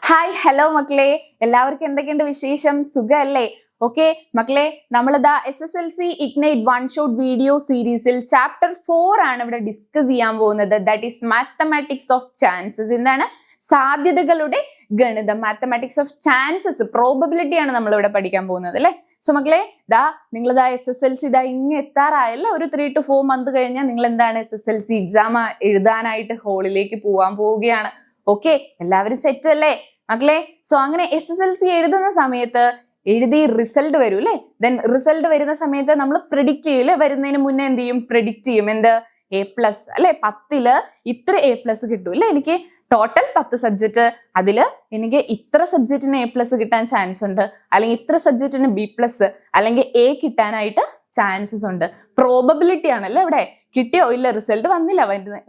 Hi hello മക്കളെ, എല്ലാവർക്കും എന്തൊക്കെയുണ്ട് വിശേഷം? സുഖല്ലേ? ഓക്കെ മക്കളെ, നമ്മളിതാ SSLC ignite one shot video സീരീസിൽ ചാപ്റ്റർ 4 ആണ് ഇവിടെ ഡിസ്കസ് ചെയ്യാൻ പോകുന്നത്. That is mathematics of chances. എന്താണ്? സാധ്യതകളുടെ ഗണിതം. മാത്തമാറ്റിക്സ് ഓഫ് ചാൻസസ്, പ്രോബബിലിറ്റി ആണ് നമ്മൾ ഇവിടെ പഠിക്കാൻ പോകുന്നത് അല്ലെ. സോ മക്കളെ, നിങ്ങളിതാ SSLC ഇങ്ങ് എത്താറായല്ലോ. ഒരു 3 to 4 month കഴിഞ്ഞാൽ നിങ്ങൾ എന്താണ് SSLC എക്സാം എഴുതാനായിട്ട് ഹാളിലേക്ക് പോവാൻ പോവുകയാണ്. ഓക്കെ, എല്ലാവരും സെറ്റ് അല്ലേ മക്കളെ? സോ അങ്ങനെ SSLC എഴുതുന്ന സമയത്ത് എഴുതി റിസൾട്ട് വരും അല്ലെ. ദെൻ റിസൾട്ട് വരുന്ന സമയത്ത് നമ്മൾ പ്രെഡിക്റ്റ് ചെയ്യും അല്ലെ. വരുന്നതിന് മുന്നേ എന്ത് ചെയ്യും? പ്രെഡിക്റ്റ് ചെയ്യും. എന്ത്? A+ അല്ലെ. 10ല് ഇത്ര A+ കിട്ടും അല്ലെ. എനിക്ക് ടോട്ടൽ 10 സബ്ജക്റ്റ്, അതില് എനിക്ക് ഇത്ര സബ്ജക്റ്റിന് A+ കിട്ടാൻ ചാൻസ് ഉണ്ട്, അല്ലെങ്കിൽ ഇത്ര സബ്ജക്റ്റിന് B+, അല്ലെങ്കിൽ A കിട്ടാനായിട്ട് ചാൻസസ് ഉണ്ട്. പ്രോബബിലിറ്റി ആണല്ലേ ഇവിടെ. കിട്ടിയോ? ഇല്ല, റിസൾട്ട് വന്നില്ല.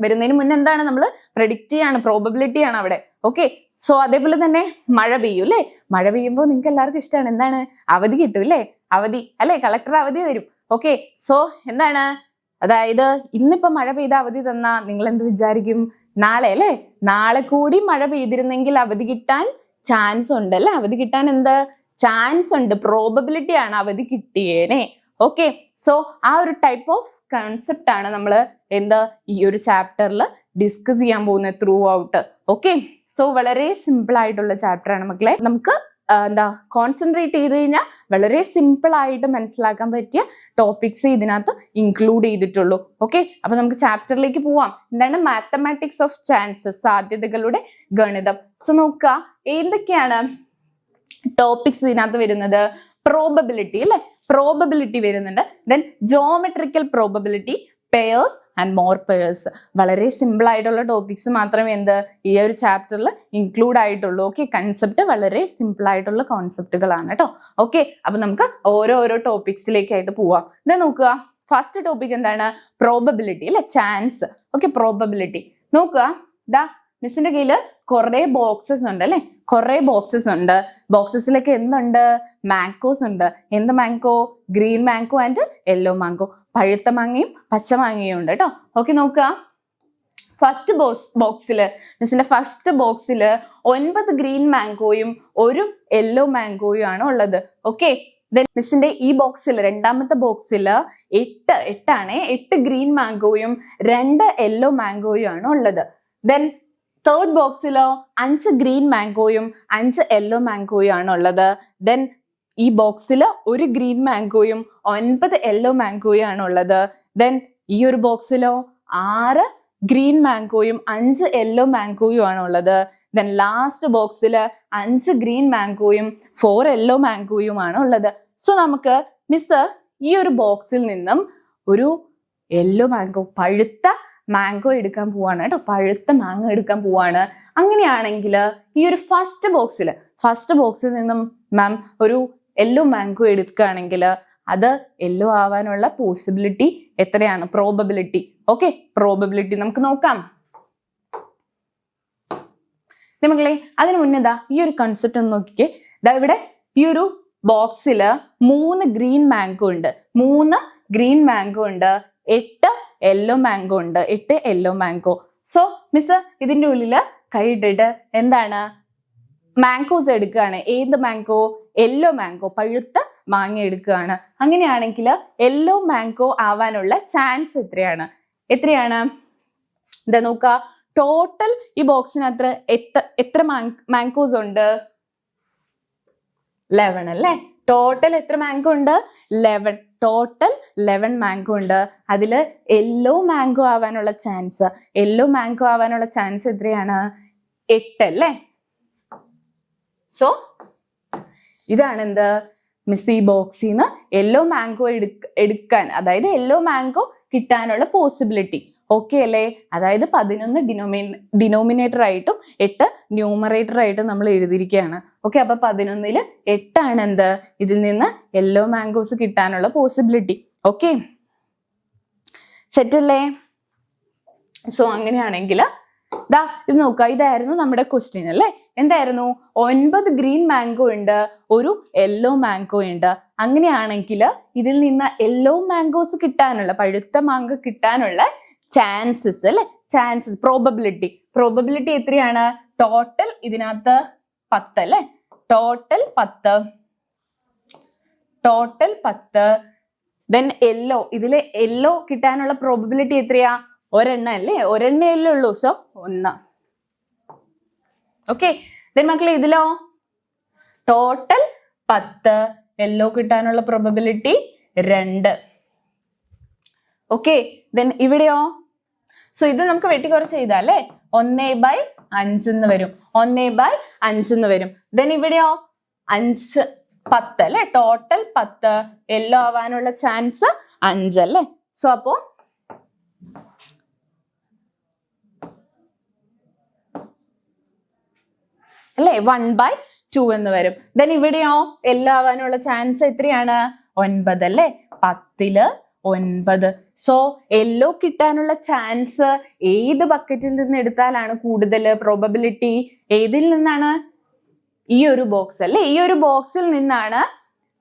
വരുന്നതിന് മുന്നേ എന്താണ് നമ്മൾ പ്രെഡിക്റ്റ് ചെയ്യാണ്, പ്രോബബിലിറ്റി ആണ് അവിടെ. ഓക്കെ, സോ അതേപോലെ തന്നെ മഴ പെയ്യും അല്ലെ. മഴ പെയ്യുമ്പോൾ നിങ്ങൾക്ക് എല്ലാവർക്കും ഇഷ്ടമാണ്. എന്താണ്? അവധി കിട്ടും അല്ലെ. അവധി അല്ലെ, കളക്ടർ അവധി തരും. ഓക്കെ, സോ എന്താണ്? അതായത് ഇന്നിപ്പോ മഴ പെയ്ത അവധി തന്നാ നിങ്ങൾ എന്ത് വിചാരിക്കും? നാളെ അല്ലെ, നാളെ കൂടി മഴ പെയ്തിരുന്നെങ്കിൽ അവധി കിട്ടാൻ ചാൻസ് ഉണ്ട് അല്ലെ. അവധി കിട്ടാൻ എന്ത് ചാൻസ് ഉണ്ട്? പ്രോബബിലിറ്റി ആണ് അവധി കിട്ടിയേനെ. ഓക്കെ, സോ ആ ഒരു ടൈപ്പ് ഓഫ് കൺസെപ്റ്റ് ആണ് നമ്മൾ ഈ ഒരു ചാപ്റ്ററിൽ ഡിസ്കസ് ചെയ്യാൻ പോകുന്നത് ത്രൂ ഔട്ട്. ഓക്കെ, സോ വളരെ സിമ്പിൾ ആയിട്ടുള്ള ചാപ്റ്റർ ആണ് മക്കളെ. നമുക്ക് കോൺസെൻട്രേറ്റ് ചെയ്ത് കഴിഞ്ഞാൽ വളരെ സിമ്പിൾ ആയിട്ട് മനസ്സിലാക്കാൻ പറ്റിയ ടോപ്പിക്സ് ഇതിനകത്ത് ഇൻക്ലൂഡ് ചെയ്തിട്ടുള്ളൂ. ഓക്കെ, അപ്പൊ നമുക്ക് ചാപ്റ്ററിലേക്ക് പോവാം. എന്താണ്? മാത്തമാറ്റിക്സ് ഓഫ് ചാൻസസ്, സാധ്യതകളുടെ ഗണിതം. സോ നോക്കുക, എന്തൊക്കെയാണ് ടോപ്പിക്സ് ഇതിനകത്ത് വരുന്നത്? പ്രോബബിലിറ്റി അല്ലെ, പ്രോബബിലിറ്റി വരുന്നുണ്ട്. Then geometrical probability, pairs and more pairs. വളരെ സിമ്പിൾ ആയിട്ടുള്ള ടോപ്പിക്സ് മാത്രമേ ഈ ഒരു ചാപ്റ്ററിൽ ഇൻക്ലൂഡ് ആയിട്ടുള്ളൂ. ഓക്കെ, കൺസെപ്റ്റ് വളരെ സിമ്പിൾ ആയിട്ടുള്ള കോൺസെപ്റ്റുകളാണ് കേട്ടോ. ഓക്കെ, അപ്പൊ നമുക്ക് ഓരോ ടോപ്പിക്സിലേക്കായിട്ട് പോവാം. ഇത് നോക്കുക, ഫസ്റ്റ് ടോപ്പിക് എന്താണ്? പ്രോബബിലിറ്റി അല്ലെ, ചാൻസ്. ഓക്കെ, പ്രോബബിലിറ്റി നോക്കുക. മിസ്സിന്റെ കയ്യിൽ കുറെ ബോക്സസ് ഉണ്ട് അല്ലെ. കുറെ ബോക്സസ് ഉണ്ട്. ബോക്സസിലൊക്കെ എന്തുണ്ട്? മാങ്കോസ് ഉണ്ട്. എന്ത് mango? Green mango and yellow mango. പഴുത്ത മാങ്ങയും പച്ച മാങ്ങയും ഉണ്ട് കേട്ടോ. ഓക്കെ, നോക്കുക, ഫസ്റ്റ് ബോക്സില് മിസ്സിന്റെ ഫസ്റ്റ് ബോക്സില് 9 ഗ്രീൻ മാങ്കോയും 1 യെല്ലോ മാങ്കോയും ആണ് ഉള്ളത്. ഓക്കെ, മിസ്സിന്റെ ഈ ബോക്സിൽ, രണ്ടാമത്തെ ബോക്സില് 8 ഗ്രീൻ മാങ്കോയും 2 യെല്ലോ മാങ്കോയും ആണ് ഉള്ളത്. ദെൻ തേർഡ് ബോക്സിലോ 5 ഗ്രീൻ മാങ്കോയും 5 യെല്ലോ മാങ്കോയും ആണ് ഉള്ളത്. ദെൻ ഈ ബോക്സിൽ 1 ഗ്രീൻ മാങ്കോയും 9 യെല്ലോ മാങ്കോയും ആണ് ഉള്ളത്. ദെൻ ഈ ഒരു ബോക്സിലോ 6 ഗ്രീൻ മാങ്കോയും 5 യെല്ലോ മാങ്കോയും ആണ് ഉള്ളത്. ദെൻ ലാസ്റ്റ് ബോക്സിൽ 5 ഗ്രീൻ മാങ്കോയും 4 യെല്ലോ മാങ്കോയും ആണ് ഉള്ളത്. സോ നമുക്ക് മിസ് ഈ ഒരു ബോക്സിൽ നിന്നും ഒരു യെല്ലോ മാങ്കോ, പഴുത്ത മാങ്കോ എടുക്കാൻ പോവാണ് കേട്ടോ. പഴുത്ത മാങ്ങ എടുക്കാൻ പോവാണ്. അങ്ങനെയാണെങ്കിൽ ഈ ഒരു ഫസ്റ്റ് ബോക്സിൽ നിന്നും മാം ഒരു യെല്ലോ മാങ്കോ എടുക്കുകയാണെങ്കിൽ അത് യെല്ലോ ആവാനുള്ള പോസിബിലിറ്റി എത്രയാണ്? പ്രോബബിലിറ്റി. ഓക്കെ, പ്രോബബിലിറ്റി നമുക്ക് നോക്കാം മക്കളെ. അതിന് മുന്നേ ഈ ഒരു കൺസെപ്റ്റ് ഒന്ന് നോക്കിക്കേ. ഇവിടെ ഈ ഒരു ബോക്സിൽ 3 ഗ്രീൻ മാങ്കോ ഉണ്ട്, 3 ഗ്രീൻ മാങ്കോ ഉണ്ട്, 8 യെല്ലോ മാങ്കോ ഉണ്ട്, 8 യെല്ലോ മാങ്കോ. സോ മിസ് ഇതിന്റെ ഉള്ളില് കൈയിട്ടിട്ട് എന്താണ് മാങ്കോസ് എടുക്കുകയാണ്. ഏത് മാങ്കോ? യെല്ലോ മാങ്കോ, പഴുത്ത മാങ്ങ എടുക്കുകയാണ്. അങ്ങനെയാണെങ്കിൽ യെല്ലോ മാങ്കോ ആവാനുള്ള ചാൻസ് എത്രയാണ്? എന്താ നോക്കുക, ടോട്ടൽ ഈ ബോക്സിനകത്ത് എത്ര മാങ്കോസ് ഉണ്ട്? 11 അല്ലേ. ടോട്ടൽ എത്ര മാങ്കോ ഉണ്ട്? 11. ടോട്ടൽ 11 മാങ്കോ ഉണ്ട്. അതില് യെല്ലോ മാങ്കോ ആവാനുള്ള ചാൻസ് എത്രയാണ്? 8 അല്ലേ. സോ ഇതാണ് മിസ് ഈ ബോക്സിൽ നിന്ന് യെല്ലോ മാങ്കോ എടുക്കാൻ, അതായത് യെല്ലോ മാങ്കോ കിട്ടാനുള്ള പോസിബിലിറ്റി. ഓക്കെ അല്ലേ? അതായത് 11 ഡിനോമിനേറ്റർ ആയിട്ടും 8 ന്യൂമറേറ്റർ ആയിട്ടും നമ്മൾ എഴുതിയിരിക്കുകയാണ്. ഓക്കെ, അപ്പൊ 11ൽ 8 ആണ് ഇതിൽ നിന്ന് യെല്ലോ മാങ്കോസ് കിട്ടാനുള്ള പോസിബിലിറ്റി. ഓക്കെ, സെറ്റ് അല്ലേ? സോ അങ്ങനെയാണെങ്കിൽ ഇത് നോക്കുക, ഇതായിരുന്നു നമ്മുടെ ക്വസ്റ്റ്യൻ അല്ലേ. എന്തായിരുന്നു? 9 ഗ്രീൻ മാങ്കോ ഉണ്ട്, 1 യെല്ലോ മാങ്കോ ഉണ്ട്. അങ്ങനെയാണെങ്കിൽ ഇതിൽ നിന്ന് യെല്ലോ മാങ്കോസ് കിട്ടാനുള്ള, പഴുത്ത മാങ്കോ കിട്ടാനുള്ള ചാൻസസ് അല്ലെ, പ്രോബബിലിറ്റി എത്രയാണ്? ടോട്ടൽ ഇതിനകത്ത് 10 അല്ലേ, ടോട്ടൽ 10. ദെൻ യെല്ലോ, ഇതില് യെല്ലോ കിട്ടാനുള്ള പ്രോബബിലിറ്റി എത്രയാ? ഒരെണ്ണം അല്ലേ, ഒരെണ്ണയല്ലേ ഉള്ളൂ. സോ 1. ഓക്കെ. ദെൻ മക്കളെ ഇതിലോ ടോട്ടൽ 10, യെല്ലോ കിട്ടാനുള്ള പ്രോബബിലിറ്റി 2. ഓക്കെ. ദെൻ ഇവിടെയോ? സോ ഇത് നമുക്ക് വെട്ടിക്കുറച്ച് ചെയ്താൽ അല്ലേ 1/5 എന്ന് വരും, 1/5 എന്ന് വരും. ദെൻ ഇവിടെയോ 5, 10 അല്ലെ, ടോട്ടൽ 10, യെല്ലോ ആവാനുള്ള ചാൻസ് 5 അല്ലേ. സോ അപ്പോ അല്ലേ 1/2 എന്ന് വരും. ദെൻ ഇവിടെയോ യെല്ലോ ആവാനുള്ള ചാൻസ് എത്രയാണ്? 9 അല്ലേ, 10ല് 9. സോ യെല്ലോ കിട്ടാനുള്ള ചാൻസ് ഏത് ബക്കറ്റിൽ നിന്ന് എടുത്താലാണ് കൂടുതൽ പ്രോബബിലിറ്റി? ഏതിൽ നിന്നാണ്? ഈ ഒരു ബോക്സ് അല്ലേ, ഈ ഒരു ബോക്സിൽ നിന്നാണ്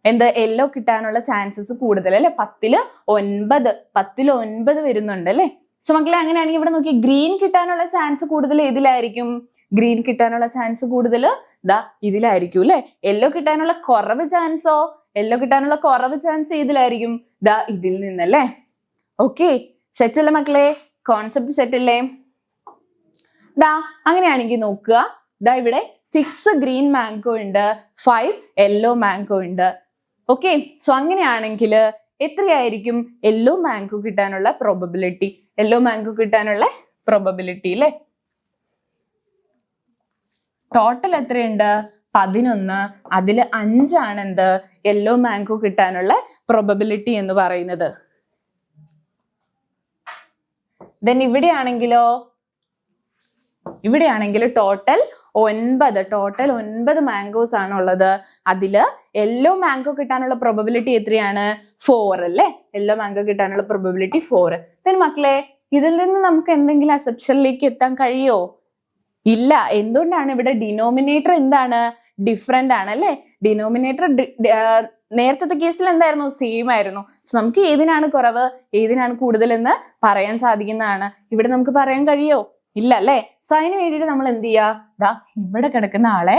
എന്ത് യെല്ലോ കിട്ടാനുള്ള ചാൻസസ് കൂടുതൽ അല്ലെ. 10ല് 9 വരുന്നുണ്ട് അല്ലെ. സോ മക്കളെ അങ്ങനെയാണെങ്കിൽ ഇവിടെ നോക്കി, ഗ്രീൻ കിട്ടാനുള്ള ചാൻസ് കൂടുതൽ ഏതിലായിരിക്കും? ഗ്രീൻ കിട്ടാനുള്ള ചാൻസ് കൂടുതൽ ദാ ഇതിലായിരിക്കും അല്ലെ. യെല്ലോ കിട്ടാനുള്ള കുറവ് ചാൻസോ? യെല്ലോ കിട്ടാനുള്ള കുറവ് ചാൻസ് ഏതിലായിരിക്കും? ദാ ഇതിൽ നിന്നല്ലേ. ഓക്കെ, സെറ്റ് അല്ലേ മക്കളെ? കോൺസെപ്റ്റ് സെറ്റ് അല്ലേ? ദാ അങ്ങനെയാണെങ്കിൽ നോക്കുക, ദാ ഇവിടെ 6 ഗ്രീൻ മാംഗോ ഉണ്ട്, 5 യെല്ലോ മാംഗോ ഉണ്ട്. ഓക്കെ, സോ അങ്ങനെയാണെങ്കിൽ എത്രയായിരിക്കും യെല്ലോ മാംഗോ കിട്ടാനുള്ള പ്രോബബിലിറ്റി? യെല്ലോ മാംഗോ കിട്ടാനുള്ള പ്രോബബിലിറ്റി അല്ലേ? ടോട്ടൽ എത്രയുണ്ട്? 11. അതിൽ 5 ആണ് എന്ത് യെല്ലോ മാംഗോ കിട്ടാനുള്ള പ്രോബബിലിറ്റി എന്ന് പറയുന്നത്. ദെൻ ഇവിടെയാണെങ്കിലോ, ടോട്ടൽ 9 മാംഗോസ് ആണ് ഉള്ളത്. അതില് യെല്ലോ മാംഗോ കിട്ടാനുള്ള പ്രോബബിലിറ്റി എത്രയാണ്? 4 അല്ലേ. യെല്ലോ മാംഗോ കിട്ടാനുള്ള പ്രോബബിലിറ്റി 4. ദെൻ മക്കളെ ഇതിൽ നിന്ന് നമുക്ക് എന്തെങ്കിലും അസംപ്ഷനിലേക്ക് എത്താൻ കഴിയോ? ഇല്ല. എന്തുകൊണ്ടാണ്? ഇവിടെ ഡിനോമിനേറ്റർ എന്താണ്? ഡിഫറെന്റ് ആണ് അല്ലെ. ഡിനോമിനേറ്റർ നേരത്തെ കേസിൽ എന്തായിരുന്നു? സെയിം ആയിരുന്നു. സോ നമുക്ക് ഏതിനാണ് കുറവ്, ഏതിനാണ് കൂടുതൽ എന്ന് പറയാൻ സാധിക്കുന്നതാണ്. ഇവിടെ നമുക്ക് പറയാൻ കഴിയോ? ഇല്ല അല്ലെ. സോ അതിന് വേണ്ടിയിട്ട് നമ്മൾ എന്ത് ചെയ്യുക? ദാ ഇവിടെ കിടക്കുന്ന ആളെ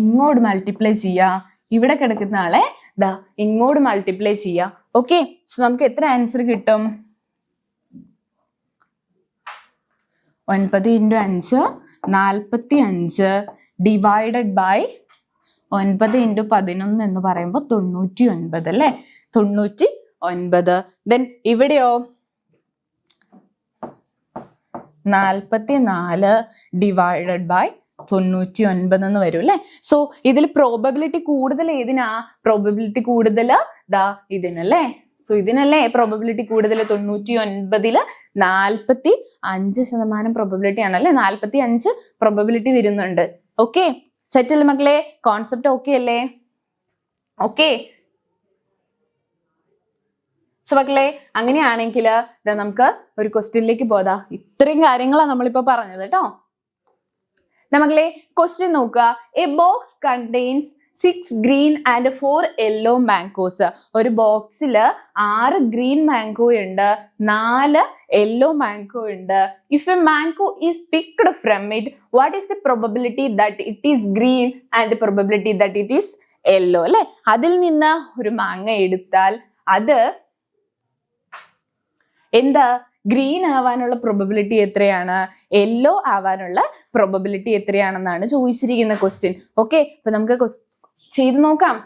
ഇങ്ങോട്ട് മൾട്ടിപ്ലൈ ചെയ്യുക, ഇവിടെ കിടക്കുന്ന ആളെ ദാ ഇങ്ങോട്ട് മൾട്ടിപ്ലൈ ചെയ്യുക. ഓക്കെ, സോ നമുക്ക് എത്ര ആൻസർ കിട്ടും? 9 × 5 45 ഡിവൈഡഡ് ബൈ 9 × 11 എന്ന് പറയുമ്പോൾ 99 അല്ലേ, 99. ദെൻ ഇവിടെയോ 44 ഡിവൈഡഡ് ബൈ 99 എന്ന് വരും അല്ലെ. സോ ഇതിൽ പ്രോബബിലിറ്റി കൂടുതൽ ഏതിനാ? പ്രോബബിലിറ്റി കൂടുതൽ ദാ ഇതിനല്ലേ. സോ ഇതിനല്ലേ പ്രോബബിലിറ്റി കൂടുതൽ? 99ല് 45% പ്രോബബിലിറ്റി ആണല്ലേ, 45 പ്രോബബിലിറ്റി വരുന്നുണ്ട്. ഓക്കെ, സെറ്റ് അല്ലേ മക്കളെ? കോൺസെപ്റ്റ് ഓക്കെ അല്ലേ? ഓക്കെ. സോ മക്കളെ അങ്ങനെയാണെങ്കിൽ നമുക്ക് ഒരു ക്വസ്റ്റ്യനിലേക്ക് പോകാം. ഇത്രയും കാര്യങ്ങളാണ് നമ്മളിപ്പോ പറഞ്ഞത് കേട്ടോ. മക്കളെ ക്വസ്റ്റ്യൻ നോക്കുക. A box contains 6 green and 4 yellow mangoes. ഒരു ബോക്സിൽ 6 ഗ്രീൻ മാംഗോ ഉണ്ട്, 4 യെല്ലോ മാംഗോ ഉണ്ട്. If A mango is picked from it, what is the probability that it is green and probability that it is yellow അല്ലെ. അതിൽ നിന്ന് ഒരു മാങ്ങ എടുത്താൽ അത് എന്താ? ഗ്രീൻ ആവാനുള്ള പ്രോബബിലിറ്റി എത്രയാണ്? യെല്ലോ ആവാനുള്ള പ്രോബബിലിറ്റി എത്രയാണെന്നാണ് ചോദിച്ചിരിക്കുന്ന ക്വസ്റ്റ്യൻ. ഓക്കെ, അപ്പൊ നമുക്ക് ചെയ്ത് നോക്കാം.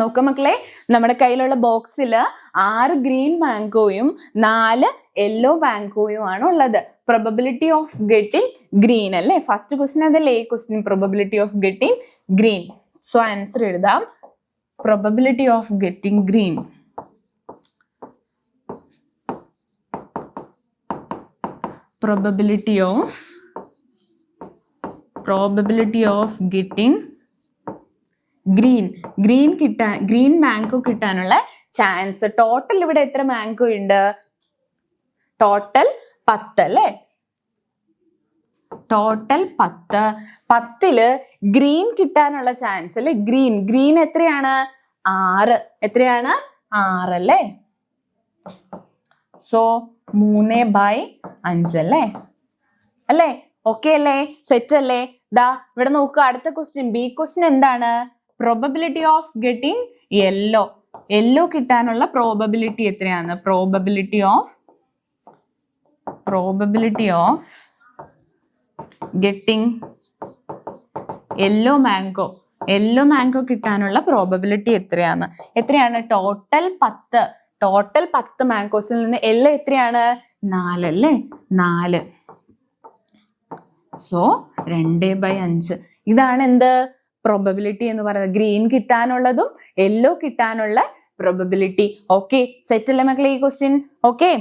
നോക്കാം മക്കളെ, നമ്മുടെ കയ്യിലുള്ള ബോക്സിൽ 6 ഗ്രീൻ മാംഗോയും 4 യെല്ലോ മാംഗോയും ആണ് ഉള്ളത്. പ്രോബബിലിറ്റി ഓഫ് ഗെറ്റിംഗ് ഗ്രീൻ അല്ലേ, ഫസ്റ്റ് ക്വസ്റ്റ്യൻ അതല്ലേ ഈ question, probability of getting green. So answer എഴുതാം, probability of getting green. Probability of getting green. Green mango കിട്ടാനുള്ള ചാൻസ്. ടോട്ടൽ ഇവിടെ എത്ര മാംഗോ ഉണ്ട്? ടോട്ടൽ 10 അല്ലേ. ടോട്ടൽ 10. 10ല് ഗ്രീൻ കിട്ടാനുള്ള ചാൻസ് അല്ലെ. ഗ്രീൻ എത്രയാണ്? 6. എത്രയാണ്? 6 അല്ലേ. സോ 3/5 അല്ലേ അല്ലേ? ഓക്കെ അല്ലേ? സെറ്റ് അല്ലേ? ദാ ഇവിടെ നോക്കുക, അടുത്ത ക്വസ്റ്റ്യൻ ബി ക്വസ്റ്റ്യൻ എന്താണ്? പ്രോബബിലിറ്റി ഓഫ് ഗെറ്റിംഗ് യെല്ലോ കിട്ടാനുള്ള പ്രോബബിലിറ്റി എത്രയാണ്? Probability of getting yellow mango കിട്ടാനുള്ള പ്രോബബിലിറ്റി എത്രയാണ്? ടോട്ടൽ 10 മാംഗോസിൽ നിന്ന് യെല്ലോ എത്രയാണ്? 4 അല്ലേ? 4. സോ 2/5. ഇതാണ് എന്ത്? പ്രോബബിലിറ്റി എന്ന് പറയുന്നത്. ഗ്രീൻ കിട്ടാനുള്ളതും യെല്ലോ കിട്ടാനുള്ള പ്രോബബിലിറ്റി. ഓക്കെ, സെറ്റ് അല്ലേ മക്കളെ ഈ ക്വസ്റ്റ്യൻ? ഓക്കെ,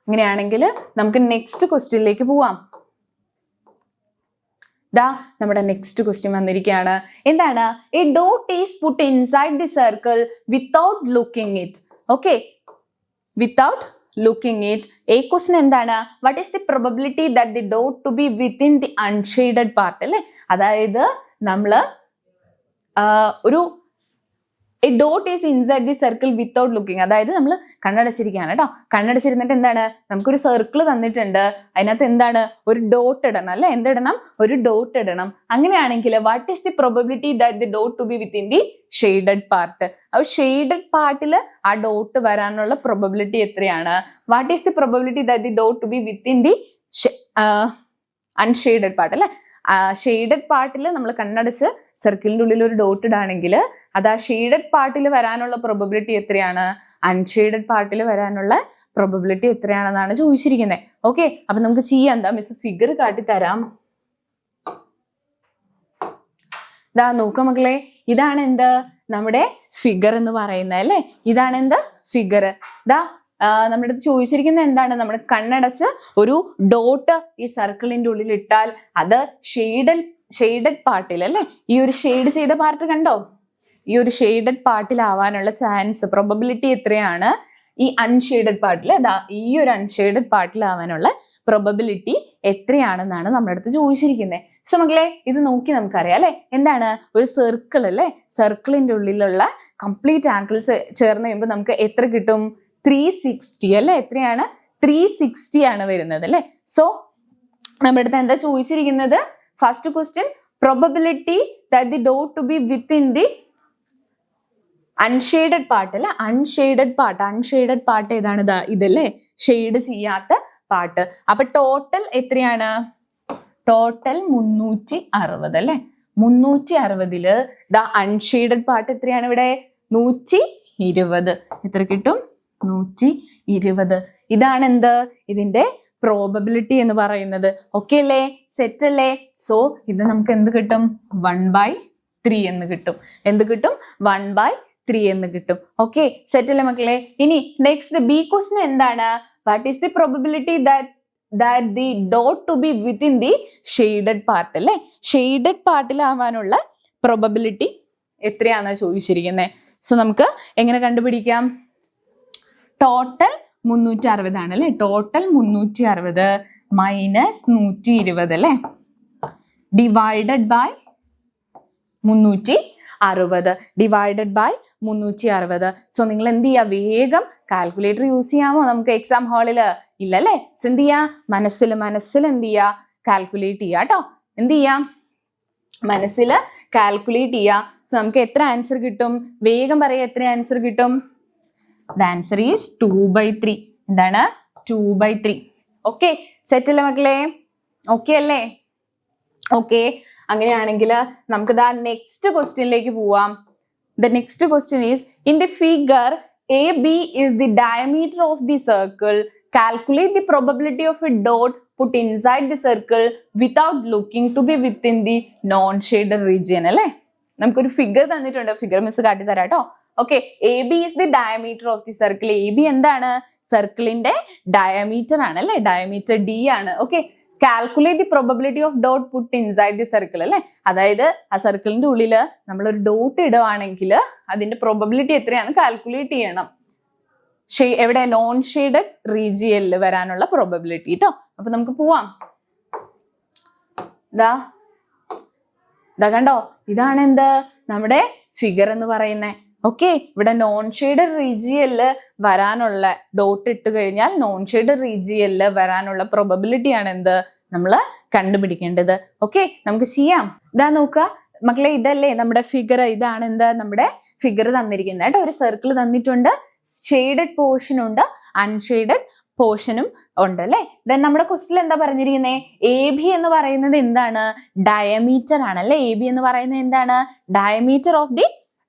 അങ്ങനെയാണെങ്കിൽ നമുക്ക് നെക്സ്റ്റ് ക്വസ്റ്റ്യനിലേക്ക് പോവാം. ദാ നമ്മുടെ നെക്സ്റ്റ് ക്വസ്റ്റ്യൻ വന്നിരിക്കുകയാണ്. എന്താണ്? A dot is put inside the circle without looking it. Okay, without looking it. A question എന്താണ്? What is the probability that the dot to be within the unshaded part അല്ലേ? അതായത് നമ്മള് ഒരു a dot is inside the circle without looking. അതായത് നമ്മൾ കണ്ണടച്ചിരിക്കുകയാണ് കേട്ടോ. കണ്ണടച്ചിരുന്നിട്ട് എന്താണ്? നമുക്കൊരു സർക്കിൾ തന്നിട്ടുണ്ട്, അതിനകത്ത് എന്താണ്? ഒരു ഡോട്ട് ഇടണം അല്ലെ? എന്തിടണം? ഒരു ഡോട്ട് ഇടണം. അങ്ങനെയാണെങ്കിൽ what is the probability that the dot to be within the shaded part? ആ ഷെയ്ഡഡ് പാർട്ടിൽ ആ ഡോട്ട് വരാനുള്ള പ്രോബബിലിറ്റി എത്രയാണ്? What is the probability that the dot to be within the unshaded part അല്ലെ? ഷെയ്ഡഡ് പാർട്ടിൽ നമ്മൾ കണ്ണടച്ച് സർക്കിളിൻ്റെ ഉള്ളിൽ ഒരു ഡോട്ട് ഇടാണെങ്കിൽ അത് ആ ഷെയ്ഡഡ് പാർട്ടിൽ വരാനുള്ള പ്രോബബിലിറ്റി എത്രയാണ്? അൺഷെയ്ഡഡ് പാർട്ടിൽ വരാനുള്ള പ്രോബബിലിറ്റി എത്രയാണെന്നാണ് ചോദിച്ചിരിക്കുന്നത്. ഓക്കെ, അപ്പൊ നമുക്ക് ചെയ്യാം. എന്താ മിസ് ഫിഗർ കാട്ടിത്തരാം. ഇതാ നോക്കാം മക്കളെ, ഇതാണ് എന്ത്? നമ്മുടെ ഫിഗർ എന്ന് പറയുന്നത് അല്ലേ? ഇതാണ് എന്ത്? ഫിഗർ. ഇതാ നമ്മുടെ അടുത്ത് ചോദിച്ചിരിക്കുന്നത് എന്താണ്? നമ്മൾ കണ്ണടച്ച് ഒരു ഡോട്ട് ഈ സർക്കിളിന്റെ ഉള്ളിൽ ഇട്ടാൽ അത് ഷെയ്ഡഡ് പാർട്ടിൽ അല്ലേ? ഈ ഒരു ഷെയ്ഡ് ചെയ്ത പാർട്ട് കണ്ടോ? ഈ ഒരു ഷെയ്ഡഡ് പാർട്ടിലാവാനുള്ള ചാൻസ് പ്രോബബിലിറ്റി എത്രയാണ്? ഈ അൺഷെയ്ഡഡ് പാർട്ടിൽ ഈ ഒരു അൺഷെയ്ഡഡ് പാർട്ടിലാവാനുള്ള പ്രോബബിലിറ്റി എത്രയാണെന്നാണ് നമ്മുടെ അടുത്ത് ചോദിച്ചിരിക്കുന്നത്. സോ മക്കളെ, ഇത് നോക്കി നമുക്കറിയാം അല്ലെ? എന്താണ്? ഒരു സർക്കിൾ അല്ലേ? സർക്കിളിന്റെ ഉള്ളിലുള്ള കംപ്ലീറ്റ് ആംഗിൾസ് ചേർന്ന് കഴിയുമ്പോൾ നമുക്ക് എത്ര കിട്ടും? 360 അല്ലെ? എത്രയാണ്? 360 ആണ് വരുന്നത് അല്ലെ? സോ നമ്മുടെ അടുത്ത് എന്താ ചോദിച്ചിരിക്കുന്നത്? First question, probability that the dot to be within the unshaded part അല്ലെ? അൺഷെയ്ഡഡ് പാർട്ട് ഏതാണ്? ഇതല്ലേ? ഷെയ്ഡ് ചെയ്യാത്ത പാർട്ട്. അപ്പൊ ടോട്ടൽ എത്രയാണ്? ടോട്ടൽ 360 അല്ലെ? 360 ദ അൺഷെയ്ഡഡ് പാർട്ട് എത്രയാണ് ഇവിടെ? 120. എത്ര കിട്ടും? 120. ഇതാണ് എന്ത്? ഇതിന്റെ പ്രോബബിലിറ്റി എന്ന് പറയുന്നത്. ഓക്കെ അല്ലേ? സെറ്റ് അല്ലേ? സോ ഇത് നമുക്ക് എന്ത് കിട്ടും? 1/3 എന്ന് കിട്ടും. എന്ത് കിട്ടും? 1/3 എന്ന് കിട്ടും. ഓക്കെ, സെറ്റ് അല്ലേ മക്കളെ? ഇനി നെക്സ്റ്റ് ബി ക്വസ്റ്റ്യൻ എന്താണ്? What is the probability that the dot to be within the shaded part അല്ലേ? ഷെയ്ഡഡ് പാർട്ടിലാവാനുള്ള പ്രോബബിലിറ്റി എത്രയാണെന്ന് ചോദിച്ചിരിക്കുന്നത്. സോ നമുക്ക് എങ്ങനെ കണ്ടുപിടിക്കാം? ടോട്ടൽ 360 ആണ് അല്ലേ? ടോട്ടൽ 360 മൈനസ് 120 അല്ലേ? Divided by 360. Divided by 360. So നിങ്ങൾ എന്ത് ചെയ്യുക? വേഗം കാൽക്കുലേറ്റർ യൂസ് ചെയ്യാമോ? നമുക്ക് എക്സാം ഹാളിൽ ഇല്ലല്ലേ? സോ എന്ത് ചെയ്യാ? മനസ്സിൽ എന്ത് ചെയ്യാ? കാൽക്കുലേറ്റ് ചെയ്യാ കേട്ടോ. എന്ത് ചെയ്യാം? മനസ്സിൽ കാൽക്കുലേറ്റ് ചെയ്യാ. സോ നമുക്ക് എത്ര ആൻസർ കിട്ടും? വേഗം പറയാം, എത്ര ആൻസർ കിട്ടും? The answer is 2/3. എന്താണ്? 2/3. ഓക്കെ, സെറ്റ് അല്ലേ മക്കളെ? ഓക്കെ അല്ലേ? ഓക്കെ, അങ്ങനെയാണെങ്കിൽ നമുക്ക് ദാ നെക്സ്റ്റ് ക്വസ്റ്റ്യനിലേക്ക് പോവാം. The next question is, in the figure AB is the diameter of the circle. Calculate the probability of a dot put inside the circle without looking to be within the non-shaded region അല്ലേ? നമുക്കൊരു figure തന്നിട്ടുണ്ട്. Figure miss കാട്ടി തരാം കേട്ടോ. Okay, AB is the diameter of the circle. AB എന്താണ്? സർക്കിളിന്റെ diameter ആണ് അല്ലെ? ഡയമീറ്റർ D ആണ്. Okay, calculate the probability of dot put inside the circle അല്ലെ? അതായത് ആ സർക്കിളിന്റെ ഉള്ളിൽ നമ്മളൊരു ഡോട്ട് ഇടുവാണെങ്കിൽ അതിന്റെ പ്രോബബിലിറ്റി എത്രയാണെന്ന് കാൽക്കുലേറ്റ് ചെയ്യണം. എവിടെ? നോൺ ഷെയ്ഡഡ് റീജിയനിൽ വരാനുള്ള പ്രോബബിലിറ്റി കേട്ടോ. അപ്പൊ നമുക്ക് പോവാം. ദാ കണ്ടോ? ഇതാണ് എന്ത്? നമ്മുടെ ഫിഗർ എന്ന് പറയുന്നത്. ഓക്കെ, ഇവിടെ നോൺ ഷെയ്ഡഡ് റീജിയനിൽ വരാനുള്ള ഡോട്ട് ഇട്ട് കഴിഞ്ഞാൽ നോൺ ഷെയ്ഡഡ് റീജിയനിൽ വരാനുള്ള പ്രോബബിലിറ്റി ആണ് എന്ത് നമ്മൾ കണ്ടുപിടിക്കേണ്ടത്. ഓക്കെ, നമുക്ക് ചെയ്യാം. ഇതാ നോക്കുക മക്കളെ, ഇതല്ലേ നമ്മുടെ ഫിഗർ. ഇതാണ് എന്താ നമ്മുടെ ഫിഗർ തന്നിരിക്കുന്നത് കേട്ടോ. ഒരു സർക്കിൾ തന്നിട്ടുണ്ട്, ഷെയ്ഡഡ് പോർഷൻ ഉണ്ട്, അൺഷെയ്ഡഡ് പോർഷനും ഉണ്ട് അല്ലെ. ദെൻ നമ്മുടെ ക്വസ്റ്റിൽ എന്താ പറഞ്ഞിരിക്കുന്നത്? എ ബി എന്ന് പറയുന്നത് എന്താണ്? ഡയമീറ്റർ ആണ് അല്ലെ. എ ബി എന്ന് പറയുന്നത് എന്താണ്? ഡയമീറ്റർ ഓഫ് ദി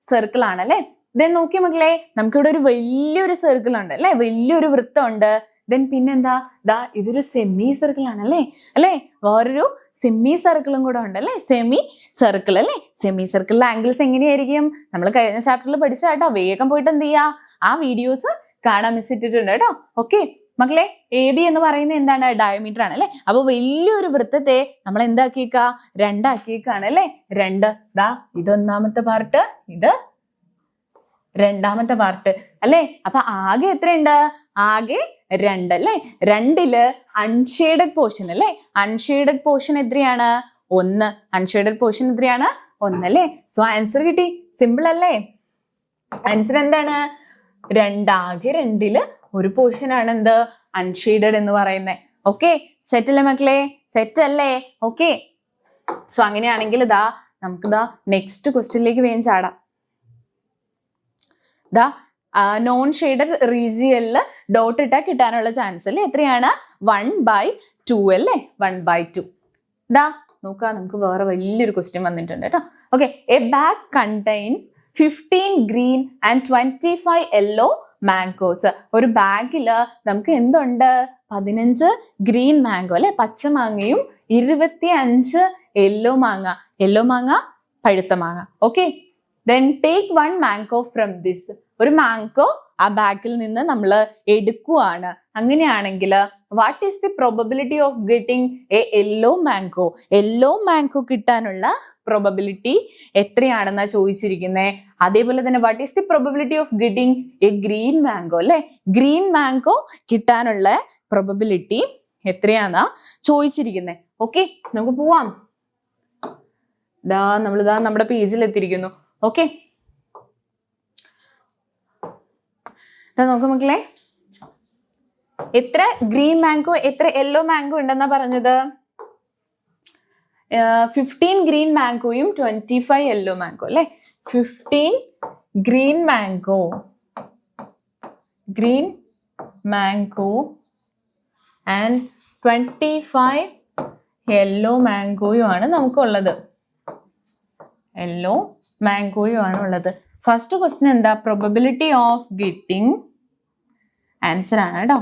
സർക്കിൾ ആണ് അല്ലെ. ദെൻ നോക്കിയ മക്കളെ, നമുക്കിവിടെ ഒരു വലിയൊരു സർക്കിൾ ഉണ്ട് അല്ലെ, വലിയൊരു വൃത്തമുണ്ട്. ദെൻ പിന്നെന്താ, ദാ ഇതൊരു സെമി സർക്കിൾ ആണ് അല്ലേ. വേറൊരു സെമി സർക്കിളും കൂടെ ഉണ്ട് അല്ലെ, സെമി സർക്കിൾ അല്ലെ. സെമി സർക്കിളിലെ ആംഗിൾസ് എങ്ങനെയായിരിക്കും? നമ്മൾ കഴിഞ്ഞ ചാപ്റ്ററിൽ പഠിച്ച കേട്ടോ. വേഗം പോയിട്ട് എന്ത് ചെയ്യാ, ആ വീഡിയോസ് കാണാൻ മിസ് ഇട്ടിട്ടുണ്ട് കേട്ടോ. ഓക്കെ മക്കളെ, എ ബി എന്ന് പറയുന്നത് എന്താണ്? ഡയമീറ്റർ ആണ് അല്ലെ. അപ്പൊ വലിയൊരു വൃത്തത്തെ നമ്മൾ എന്താക്കിയേക്ക? രണ്ടാക്കിയേക്കാണ് അല്ലെ. രണ്ട്, ദാ ഇതൊന്നാമത്തെ പാർട്ട്, ഇത് രണ്ടാമത്തെ പാർട്ട് അല്ലെ. അപ്പൊ ആകെ എത്രയുണ്ട്? ആകെ രണ്ട് അല്ലെ. രണ്ടില് അൺഷെയ്ഡഡ് പോർഷൻ അല്ലെ. അൺഷെയ്ഡഡ് പോർഷൻ എത്രയാണ്? ഒന്ന്. അൺഷെയ്ഡഡ് പോർഷൻ എത്രയാണ്? ഒന്നല്ലേ. സോ ആൻസർ കിട്ടി. സിമ്പിൾ അല്ലേ? ആൻസർ എന്താണ്? രണ്ടാകെ രണ്ടില് ഒരു പോർഷൻ ആണ് എന്ത്? അൺഷെയ്ഡഡ് എന്ന് പറയുന്നത്. ഓക്കെ, സെറ്റ് അല്ലേ മക്കളെ? സെറ്റ് അല്ലേ? ഓക്കെ, സോ അങ്ങനെയാണെങ്കിൽ ഇതാ നമുക്ക് നെക്സ്റ്റ് ക്വസ്റ്റ്യനിലേക്ക് വേഗം ചാടാം. ദാ നോൺ ഷെയ്ഡഡ് റീജിയനിൽ ഡോട്ട് ഇട്ടാൽ കിട്ടാനുള്ള ചാൻസ് അല്ലേ എത്രയാണ്? 1/2 അല്ലേ. 1/2. ദാ നോക്കുക, നമുക്ക് വേറെ വലിയൊരു ക്വസ്റ്റ്യൻ വന്നിട്ടുണ്ട് കേട്ടോ. Okay, A bag contains 15 green and 25 yellow mangoes. ഒരു ബാഗില് നമുക്ക് എന്തുണ്ട്? 15 ഗ്രീൻ മാംഗോ അല്ലെ, പച്ച മാങ്ങയും 25 യെല്ലോ മാങ്ങ. യെല്ലോ മാങ്ങ പഴുത്ത മാങ്ങ. Okay, then take 1 mango from this. ഒരു മാംഗോ ആ ബാഗിൽ നിന്ന് നമ്മൾ എടുക്കുവാണ്. അങ്ങനെയാണെങ്കിൽ what is the probability of getting A yellow mango? Yellow mango കിട്ടാനുള്ള പ്രോബബിലിറ്റി എത്രയാണെന്നാ ചോദിച്ചിരിക്കുന്നത്. അതേപോലെ തന്നെ what is the probability of getting A green mango അല്ലെ. ഗ്രീൻ മാംഗോ കിട്ടാനുള്ള പ്രോബബിലിറ്റി എത്രയാന്നാ ചോദിച്ചിരിക്കുന്നത്. ഓക്കെ, നമുക്ക് പോവാം. നമ്മളിതാ നമ്മുടെ പേജിൽ എത്തിയിരിക്കുന്നു. ഓക്കെ, നോക്കൂ മക്കളെ, എത്ര ഗ്രീൻ മാംഗോ എത്ര യെല്ലോ മാംഗോ ഉണ്ടെന്നാ പറഞ്ഞത്? 15 ഗ്രീൻ മാംഗോയും 25 യെല്ലോ മാംഗോ അല്ലെ. 15 ഗ്രീൻ മാംഗോ ആൻഡ് 25 യെല്ലോ മാംഗോയും ആണ് നമുക്കുള്ളത്. യെല്ലോ മാംഗോയും ആണ് ഉള്ളത്. ഫസ്റ്റ് ക്വസ്റ്റ്യൻ എന്താ? Probability of getting. ആൻസർ ആണ് കേട്ടോ.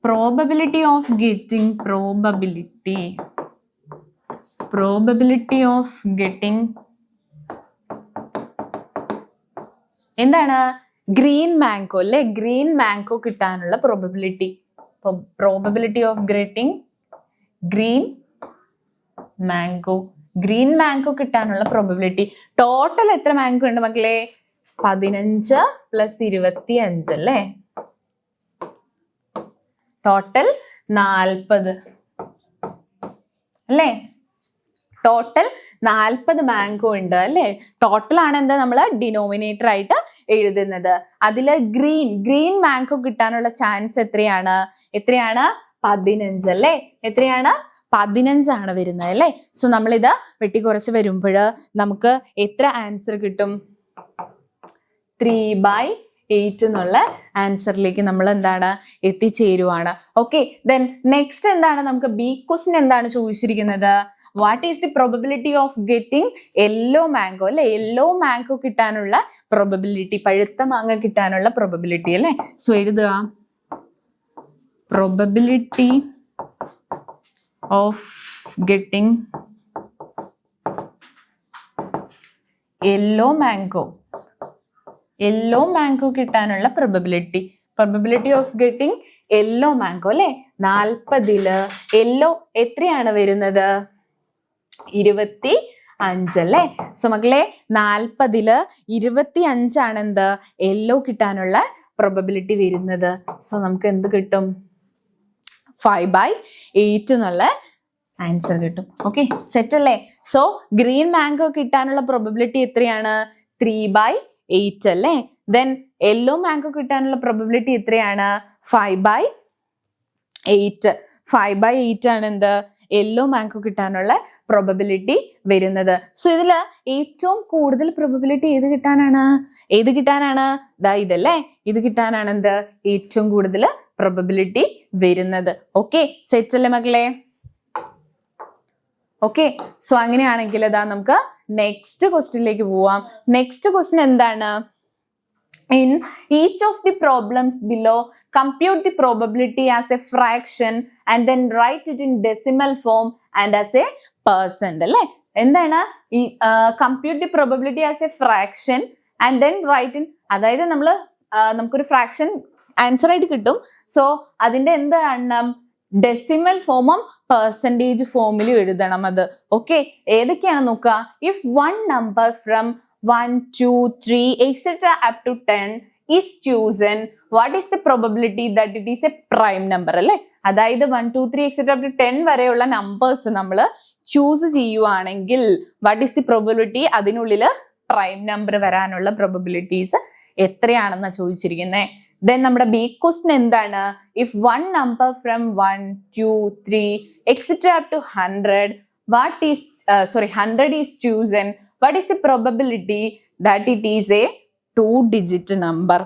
Probability of getting. Probability of getting എന്താണ്? ഗ്രീൻ മാംഗോ അല്ലെ. ഗ്രീൻ മാംഗോ കിട്ടാനുള്ള probability. Probability of getting green mango. Green mango കിട്ടാനുള്ള പ്രോബബിലിറ്റി. ടോട്ടൽ എത്ര മാംഗോ ഉണ്ട് മക്കളെ? 15 + 25 അല്ലേ. ടോട്ടൽ 40 അല്ലേ. ടോട്ടൽ 40 മാംഗോ ഉണ്ട് അല്ലേ. ടോട്ടൽ ആണ് എന്താ നമ്മൾ ഡിനോമിനേറ്റർ ആയിട്ട് എഴുതുന്നത്. അതില് ഗ്രീൻ മാംഗോ കിട്ടാനുള്ള ചാൻസ് എത്രയാണ്? 15 അല്ലേ. എത്രയാണ്? 15 ആണ് വരുന്നത് അല്ലേ. സോ നമ്മളിത് വെട്ടിക്കുറച്ച് വരുമ്പോൾ നമുക്ക് എത്ര ആൻസർ കിട്ടും? 3/8 എന്നുള്ള ആൻസറിലേക്ക് നമ്മൾ എന്താണ് എത്തിച്ചേരുവാണ്. ഓക്കെ, ദെൻ നെക്സ്റ്റ് എന്താണ്? നമുക്ക് ബി ക്വസ്റ്റ്യൻ എന്താണ് ചോദിച്ചിരിക്കുന്നത്? What is the probability of getting yellow mango അല്ലെ. യെല്ലോ മാംഗോ കിട്ടാനുള്ള പ്രോബബിലിറ്റി, പഴുത്ത മാങ്ങ കിട്ടാനുള്ള പ്രോബബിലിറ്റി അല്ലെ. സോ എഴുതുക, probability of getting yellow mango കിട്ടാനുള്ള probability of getting yellow mango അല്ലെ. 40 യെല്ലോ എത്രയാണ് വരുന്നത്? 25 അല്ലേ. സോ മക്കളെ 40 25 ആണ് എന്ത്? യെല്ലോ കിട്ടാനുള്ള പ്രോബബിലിറ്റി വരുന്നത്. സോ നമുക്ക് എന്ത് കിട്ടും? 5/8 എന്നുള്ള ആൻസർ കിട്ടും. ഓക്കെ, സെറ്റ് അല്ലേ. സോ ഗ്രീൻ മാംഗോ കിട്ടാനുള്ള പ്രോബബിലിറ്റി എത്രയാണ്? 3/8 അല്ലേ. ദെൻ യെല്ലോ മാംഗോ കിട്ടാനുള്ള പ്രോബബിലിറ്റി എത്രയാണ്? 5/8. 5/8 ആണ് എന്ത് യെല്ലോ മാംഗോ കിട്ടാനുള്ള പ്രോബബിലിറ്റി വരുന്നത്. സോ ഇതില് ഏറ്റവും കൂടുതൽ പ്രോബബിലിറ്റി ഏത് കിട്ടാനാണ്? ദാ ഇതല്ലേ, ഇത് കിട്ടാനാണ് എന്ത് ഏറ്റവും കൂടുതൽ പ്രോബബിലിറ്റി വരുന്നത്. ഓക്കെ, സെറ്റ് അല്ലേ മക്കളെ? ഓക്കെ, സോ അങ്ങനെയാണെങ്കിൽ അതാ നമുക്ക് നെക്സ്റ്റ് ക്വസ്റ്റ്യനിലേക്ക് പോവാം. നെക്സ്റ്റ് ക്വസ്റ്റ്യൻ എന്താണ്? In each of the problems below, compute the probability as a fraction and then write it in decimal form and as a percent. അല്ലേ, എന്താണ് ഈ compute the probability as a fraction and then write in, അതായത് നമുക്കൊരു fraction answer ആയിട്ട് കിട്ടും. So അതിന്റെ എന്ത് കാണണം? ഡെസിമൽ ഫോമും പെർസെൻറ്റേജ് ഫോമിലും എഴുതണം അത്. ഓക്കെ, ഏതൊക്കെയാണ് നോക്കുക? If one number from 1, 2, 3, etc. up to 10 is chosen, what is the probability that it is a prime number? അല്ലേ, അതായത് 1, 2, 3, etc. up to 10 വരെയുള്ള നമ്പേഴ്സ് നമ്മൾ ചൂസ് ചെയ്യുവാണെങ്കിൽ വാട്ട് ഈസ് ദി പ്രോബബിലിറ്റി, അതിനുള്ളിൽ പ്രൈം നമ്പർ വരാനുള്ള probabilities എത്രയാണെന്നാണ് ചോദിച്ചിരിക്കുന്നത്. Then നമ്മുടെ B question എന്താണ്? If one number from 1, 2, 3, etc. up to 100 is chosen, what is the probability that it is a 2-digit number?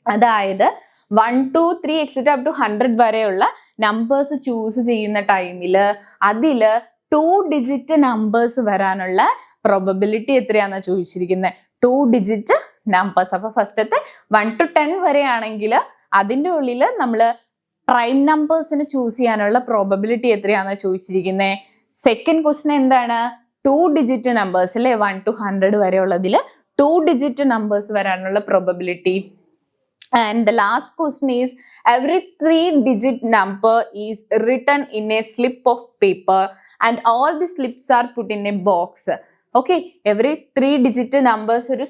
അതായത് 1, 2, 3, etc. up to 100 വരെയുള്ള numbers choose ചെയ്യുന്ന ടൈമിൽ അതിൽ 2-digit നമ്പേഴ്സ് വരാനുള്ള പ്രോബബിലിറ്റി എത്രയാണെന്ന് ചോദിച്ചിരിക്കുന്നത്. 2-digit numbers. അപ്പൊ ഫസ്റ്റത്തെ 1 to 10 വരെയാണെങ്കിൽ അതിൻ്റെ ഉള്ളിൽ നമ്മൾ പ്രൈം നമ്പേഴ്സിന് ചൂസ് ചെയ്യാനുള്ള പ്രോബബിലിറ്റി എത്രയാണെന്ന് ചോദിച്ചിരിക്കുന്നത്. സെക്കൻഡ് ക്വസ്റ്റ്യൻ എന്താണ്? 2-digit നമ്പേഴ്സ് അല്ലേ, 1 to 100 വരെയുള്ളതിൽ 2-digit നമ്പേഴ്സ് വരാനുള്ള probability. And the last question is, every 3-digit number is written in a slip of paper and all the slips are put in a box. Okay, every 3-digit numbers ഒരു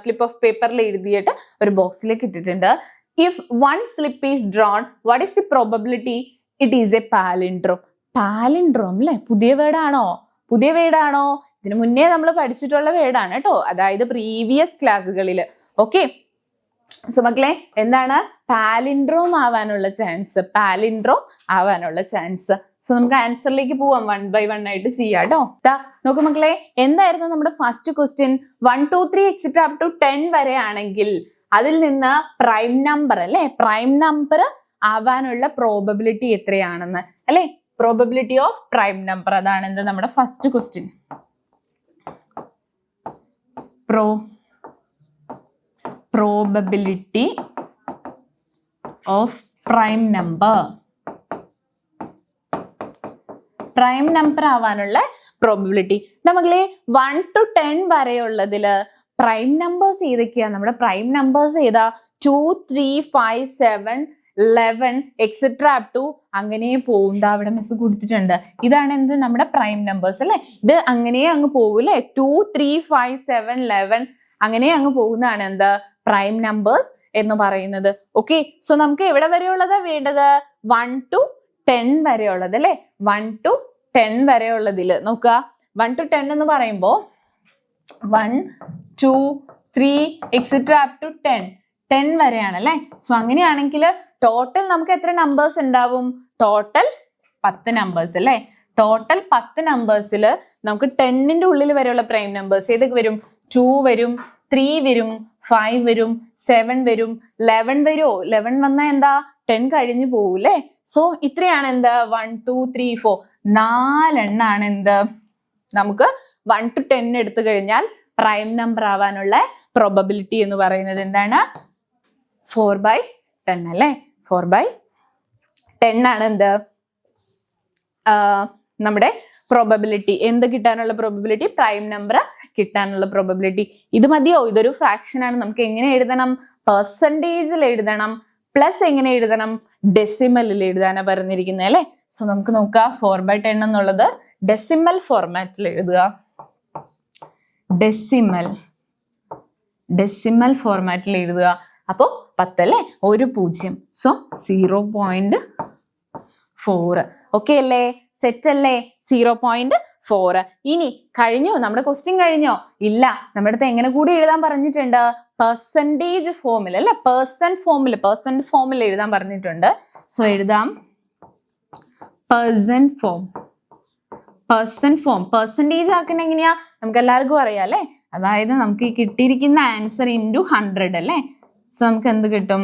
slip of paperൽ എഴുതിയിട്ട് ഒരു ബോക്സിലേക്ക് ഇട്ടിട്ടുണ്ട്. If one slip is drawn, what is the probability it is a palindrome? Palindrome അല്ലേ, പുതിയ വേർഡാണോ? ഇതിനു മുന്നേ നമ്മൾ പഠിച്ചിട്ടുള്ള വേർഡാണ് കേട്ടോ, അതായത് പ്രീവിയസ് ക്ലാസ്സുകളിൽ. ഓക്കെ, സോ മക്കളെ എന്താണ് പാലിൻഡ്രോം ആവാനുള്ള ചാൻസ്? സോ നമുക്ക് ആൻസറിലേക്ക് പോവാം, 1 by 1 ആയിട്ട് ചെയ്യാം കേട്ടോ. നോക്കൂ മക്കളെ, എന്തായിരുന്നു നമ്മുടെ first question? 1, 2, 3, etc. up to 10 വരെ ആണെങ്കിൽ അതിൽ നിന്ന് പ്രൈം നമ്പർ അല്ലെ, പ്രൈം നമ്പർ ആവാനുള്ള പ്രോബബിലിറ്റി എത്രയാണെന്ന് അല്ലെ, പ്രോബബിലിറ്റി ഓഫ് പ്രൈം നമ്പർ. അതാണ് എന്ത് നമ്മുടെ first question. Probability of prime number ആവാനുള്ള പ്രോബബിലിറ്റി. നമ്മളെ 1 to 10 വരെയുള്ളതില് പ്രൈം നമ്പേഴ്സ് ഏതൊക്കെയാ? നമ്മുടെ പ്രൈം നമ്പേഴ്സ് ഏതാ? 2, 3, 5, 7, 11 etc. up to അങ്ങനെ പോകും. അവിടെ മിസ് കൊടുത്തിട്ടുണ്ട്. ഇതാണ് എന്ത് നമ്മുടെ പ്രൈം നമ്പേഴ്സ് അല്ലെ. ഇത് അങ്ങനെ അങ്ങ് പോകൂല്ലേ, 2, 3, 5, 7, 11 അങ്ങനെ അങ്ങ് പോകുന്നതാണ് എന്ത് പ്രൈം നമ്പേഴ്സ് എന്ന് പറയുന്നത്. ഓക്കെ, സോ നമുക്ക് എവിടെ വരെയുള്ളതാ വേണ്ടത്? 1 to 10 വരെയുള്ളത് അല്ലെ. 1 to 10 വരെയുള്ളതിൽ നോക്കുക. 1 to 10 എന്ന് പറയുമ്പോൾ 1, 2, 3 etc. up to 10 വരെയാണ് അല്ലെ. സോ അങ്ങനെയാണെങ്കിൽ ടോട്ടൽ നമുക്ക് എത്ര നമ്പേഴ്സ് ഉണ്ടാവും? ടോട്ടൽ 10 നമ്പേഴ്സ് അല്ലെ. ടോട്ടൽ 10 നമ്പേഴ്സിൽ നമുക്ക് 10ന്റെ ഉള്ളിൽ വരെയുള്ള പ്രൈം നമ്പേഴ്സ് ഏതൊക്കെ വരും? 2 വരും, 3 വരും, 5 വരും, 7 വരും, 11 വരുമോ? 11 വന്നാൽ എന്താ 10 കഴിഞ്ഞു പോകൂല്ലേ. സോ ഇത്രയാണ് എന്ത് 1, 2, 3, 4 4 എന്ത് നമുക്ക് 1 to 10 എടുത്തു കഴിഞ്ഞാൽ പ്രൈം നമ്പർ ആവാനുള്ള പ്രോബബിലിറ്റി എന്ന് പറയുന്നത് എന്താണ്? 4/10 അല്ലെ. 4/10 ആണ് എന്ത് നമ്മുടെ പ്രോബബിലിറ്റി. എന്ത് കിട്ടാനുള്ള പ്രോബബിലിറ്റി? പ്രൈം നമ്പർ കിട്ടാനുള്ള പ്രോബബിലിറ്റി. ഇത് മതിയോ? ഇതൊരു ഫ്രാക്ഷൻ ആണ്. നമുക്ക് എങ്ങനെ എഴുതണം? പെർസെൻറ്റേജിൽ എഴുതണം, പ്ലസ് എങ്ങനെ എഴുതണം? ഡെസിമലിൽ എഴുതാനാണ് പറഞ്ഞിരിക്കുന്നത് അല്ലെ. സോ നമുക്ക് നോക്കാം. 4/10 എന്നുള്ളത് ഡെസിമൽ ഫോർമാറ്റിൽ എഴുതുക. ഡെസിമൽ ഫോർമാറ്റിൽ എഴുതുക. അപ്പോൾ 10 അല്ലേ, 1 0. സോ 0.4. ഓക്കെ അല്ലേ? സെറ്റ് അല്ലേ? 0.4 4. ഇനി കഴിഞ്ഞോ? നമ്മുടെ ക്വസ്റ്റ്യൻ കഴിഞ്ഞോ? ഇല്ല. നമ്മുടെ അടുത്ത് എങ്ങനെ കൂടി എഴുതാൻ പറഞ്ഞിട്ടുണ്ട്? പെർസെൻറ്റേജ് ഫോമിൽ അല്ലെ, പെർസെന്റ് ഫോമിൽ എഴുതാൻ പറഞ്ഞിട്ടുണ്ട്. സോ എഴുതാം പെർസെന്റ് ഫോം. പെർസെൻറ്റേജ് ആക്കുന്ന എങ്ങനെയാ? നമുക്ക് എല്ലാവർക്കും അറിയാം അല്ലെ. അതായത് നമുക്ക് ഈ കിട്ടിയിരിക്കുന്ന ആൻസർ ഇൻറ്റു 100 അല്ലെ. സോ നമുക്ക് എന്ത് കിട്ടും?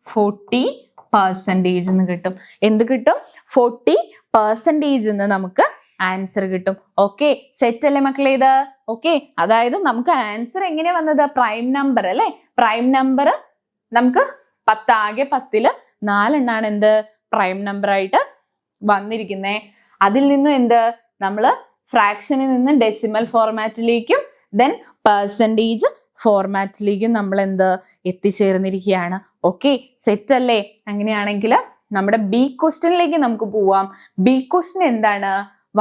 40% എന്ന് കിട്ടും. എന്ത് കിട്ടും? 40% എന്ന് നമുക്ക് ആൻസർ കിട്ടും. ഓക്കെ, സെറ്റ് അല്ലേ മക്കളെ ഇത്? ഓക്കെ, അതായത് നമുക്ക് ആൻസർ എങ്ങനെയാ വന്നത്? പ്രൈം നമ്പർ അല്ലെ. പ്രൈം നമ്പർ നമുക്ക് 10, ആകെ 10ൽ 4 എണ്ണാണ് എന്ത് പ്രൈം നമ്പർ ആയിട്ട് വന്നിരിക്കുന്നേ. അതിൽ നിന്നും എന്ത് നമ്മള് ഫ്രാക്ഷനിൽ നിന്ന് ഡെസിമൽ ഫോർമാറ്റിലേക്കും ദെൻ പെർസെൻറ്റേജ് ഫോർമാറ്റിലേക്കും നമ്മൾ എന്ത് എത്തിച്ചേർന്നിരിക്കുകയാണ്. ഓക്കെ, സെറ്റ് അല്ലേ? അങ്ങനെയാണെങ്കിൽ നമ്മുടെ ബി ക്വസ്റ്റ്യനിലേക്ക് നമുക്ക് പോവാം. ബി ക്വസ്റ്റ്യൻ എന്താണ്?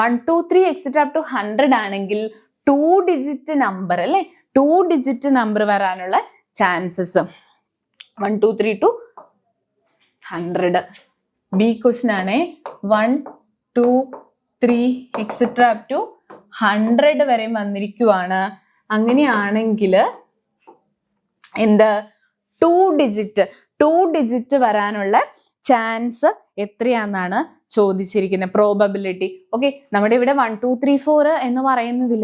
1, 2, 3 എക്സെട്ര അപ് ടു 100 ആണെങ്കിൽ 2 ഡിജിറ്റ് നമ്പർ അല്ലെ, 2 ഡിജിറ്റ് നമ്പർ വരാനുള്ള ചാൻസസ് 1, 2, 3 to 100. ബി ക്വസ്റ്റ്യൻ ആണേ. 1, 2, 3 എക്സെട്ര അപ് ടു 100 വരെ വന്നിരിക്കുവാണ്. അങ്ങനെയാണെങ്കിൽ എന്ത് 2 ഡിജിറ്റ് വരാനുള്ള ചാൻസ് എത്രയാണെന്നാണ് ചോദിച്ചിരിക്കുന്നത്, പ്രോബബിലിറ്റി. ഓക്കെ, നമ്മുടെ ഇവിടെ 1, 2, 3, 4 എന്ന് പറയുന്നതിൽ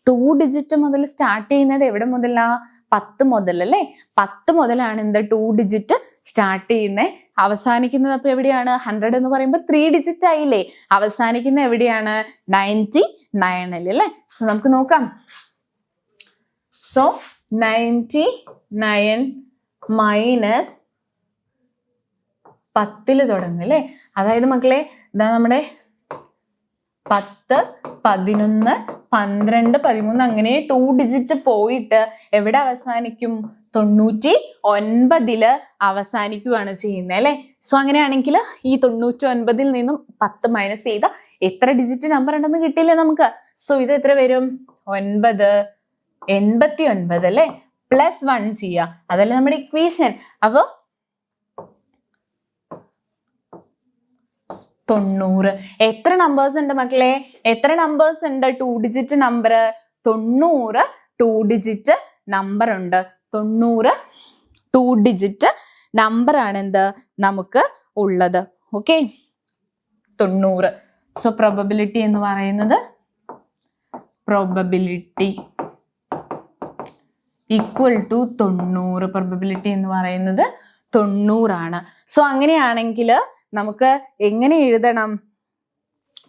2 ഡിജിറ്റ് മുതൽ സ്റ്റാർട്ട് ചെയ്യുന്നത് എവിടെ മുതലാ? 10 മുതൽ അല്ലേ. 10 മുതലാണ് എന്ത് 2 ഡിജിറ്റ് സ്റ്റാർട്ട് ചെയ്യുന്നത്. അവസാനിക്കുന്നത് അപ്പൊ എവിടെയാണ്? 100 എന്ന് പറയുമ്പോൾ 3 ഡിജിറ്റ് ആയില്ലേ. അവസാനിക്കുന്ന എവിടെയാണ്? 99 അല്ലേ. സോ നമുക്ക് നോക്കാം. സോ 99 മൈനസ് 10 തുടങ്ങും അല്ലേ. അതായത് മക്കളെ ഇതാ നമ്മുടെ 10, 11, 12, 13 അങ്ങനെ 2 ഡിജിറ്റ് പോയിട്ട് എവിടെ അവസാനിക്കും? 99 അവസാനിക്കുകയാണ് ചെയ്യുന്നത് അല്ലെ. സോ അങ്ങനെയാണെങ്കിൽ ഈ 99 നിന്നും 10 മൈനസ് ചെയ്ത എത്ര ഡിജിറ്റ് നമ്പർ ഉണ്ടെന്ന് കിട്ടിയില്ലേ നമുക്ക്. സോ ഇത് എത്ര വരും? 9, 89 അല്ലെ. പ്ലസ് 1 ചെയ്യാം, അതല്ലേ നമ്മുടെ ഇക്വേഷൻ. അപ്പൊ 90. എത്ര നമ്പേഴ്സ് ഉണ്ട് മക്കളെ? എത്ര നമ്പേഴ്സ് ഉണ്ട്? 2 ഡിജിറ്റ് നമ്പർ 90 2 ഡിജിറ്റ് നമ്പർ ഉണ്ട്. 90 2 ഡിജിറ്റ് നമ്പർ ആണ് എന്ത് നമുക്ക് ഉള്ളത്. ഓക്കെ, 90. സോ പ്രോബബിലിറ്റി എന്ന് പറയുന്നത് പ്രോബബിലിറ്റി ഈക്വൽ ടു 90. പ്രോബബിലിറ്റി എന്ന് പറയുന്നത് 90 ആണ്. സോ അങ്ങനെയാണെങ്കിൽ നമുക്ക് എങ്ങനെ എഴുതണം?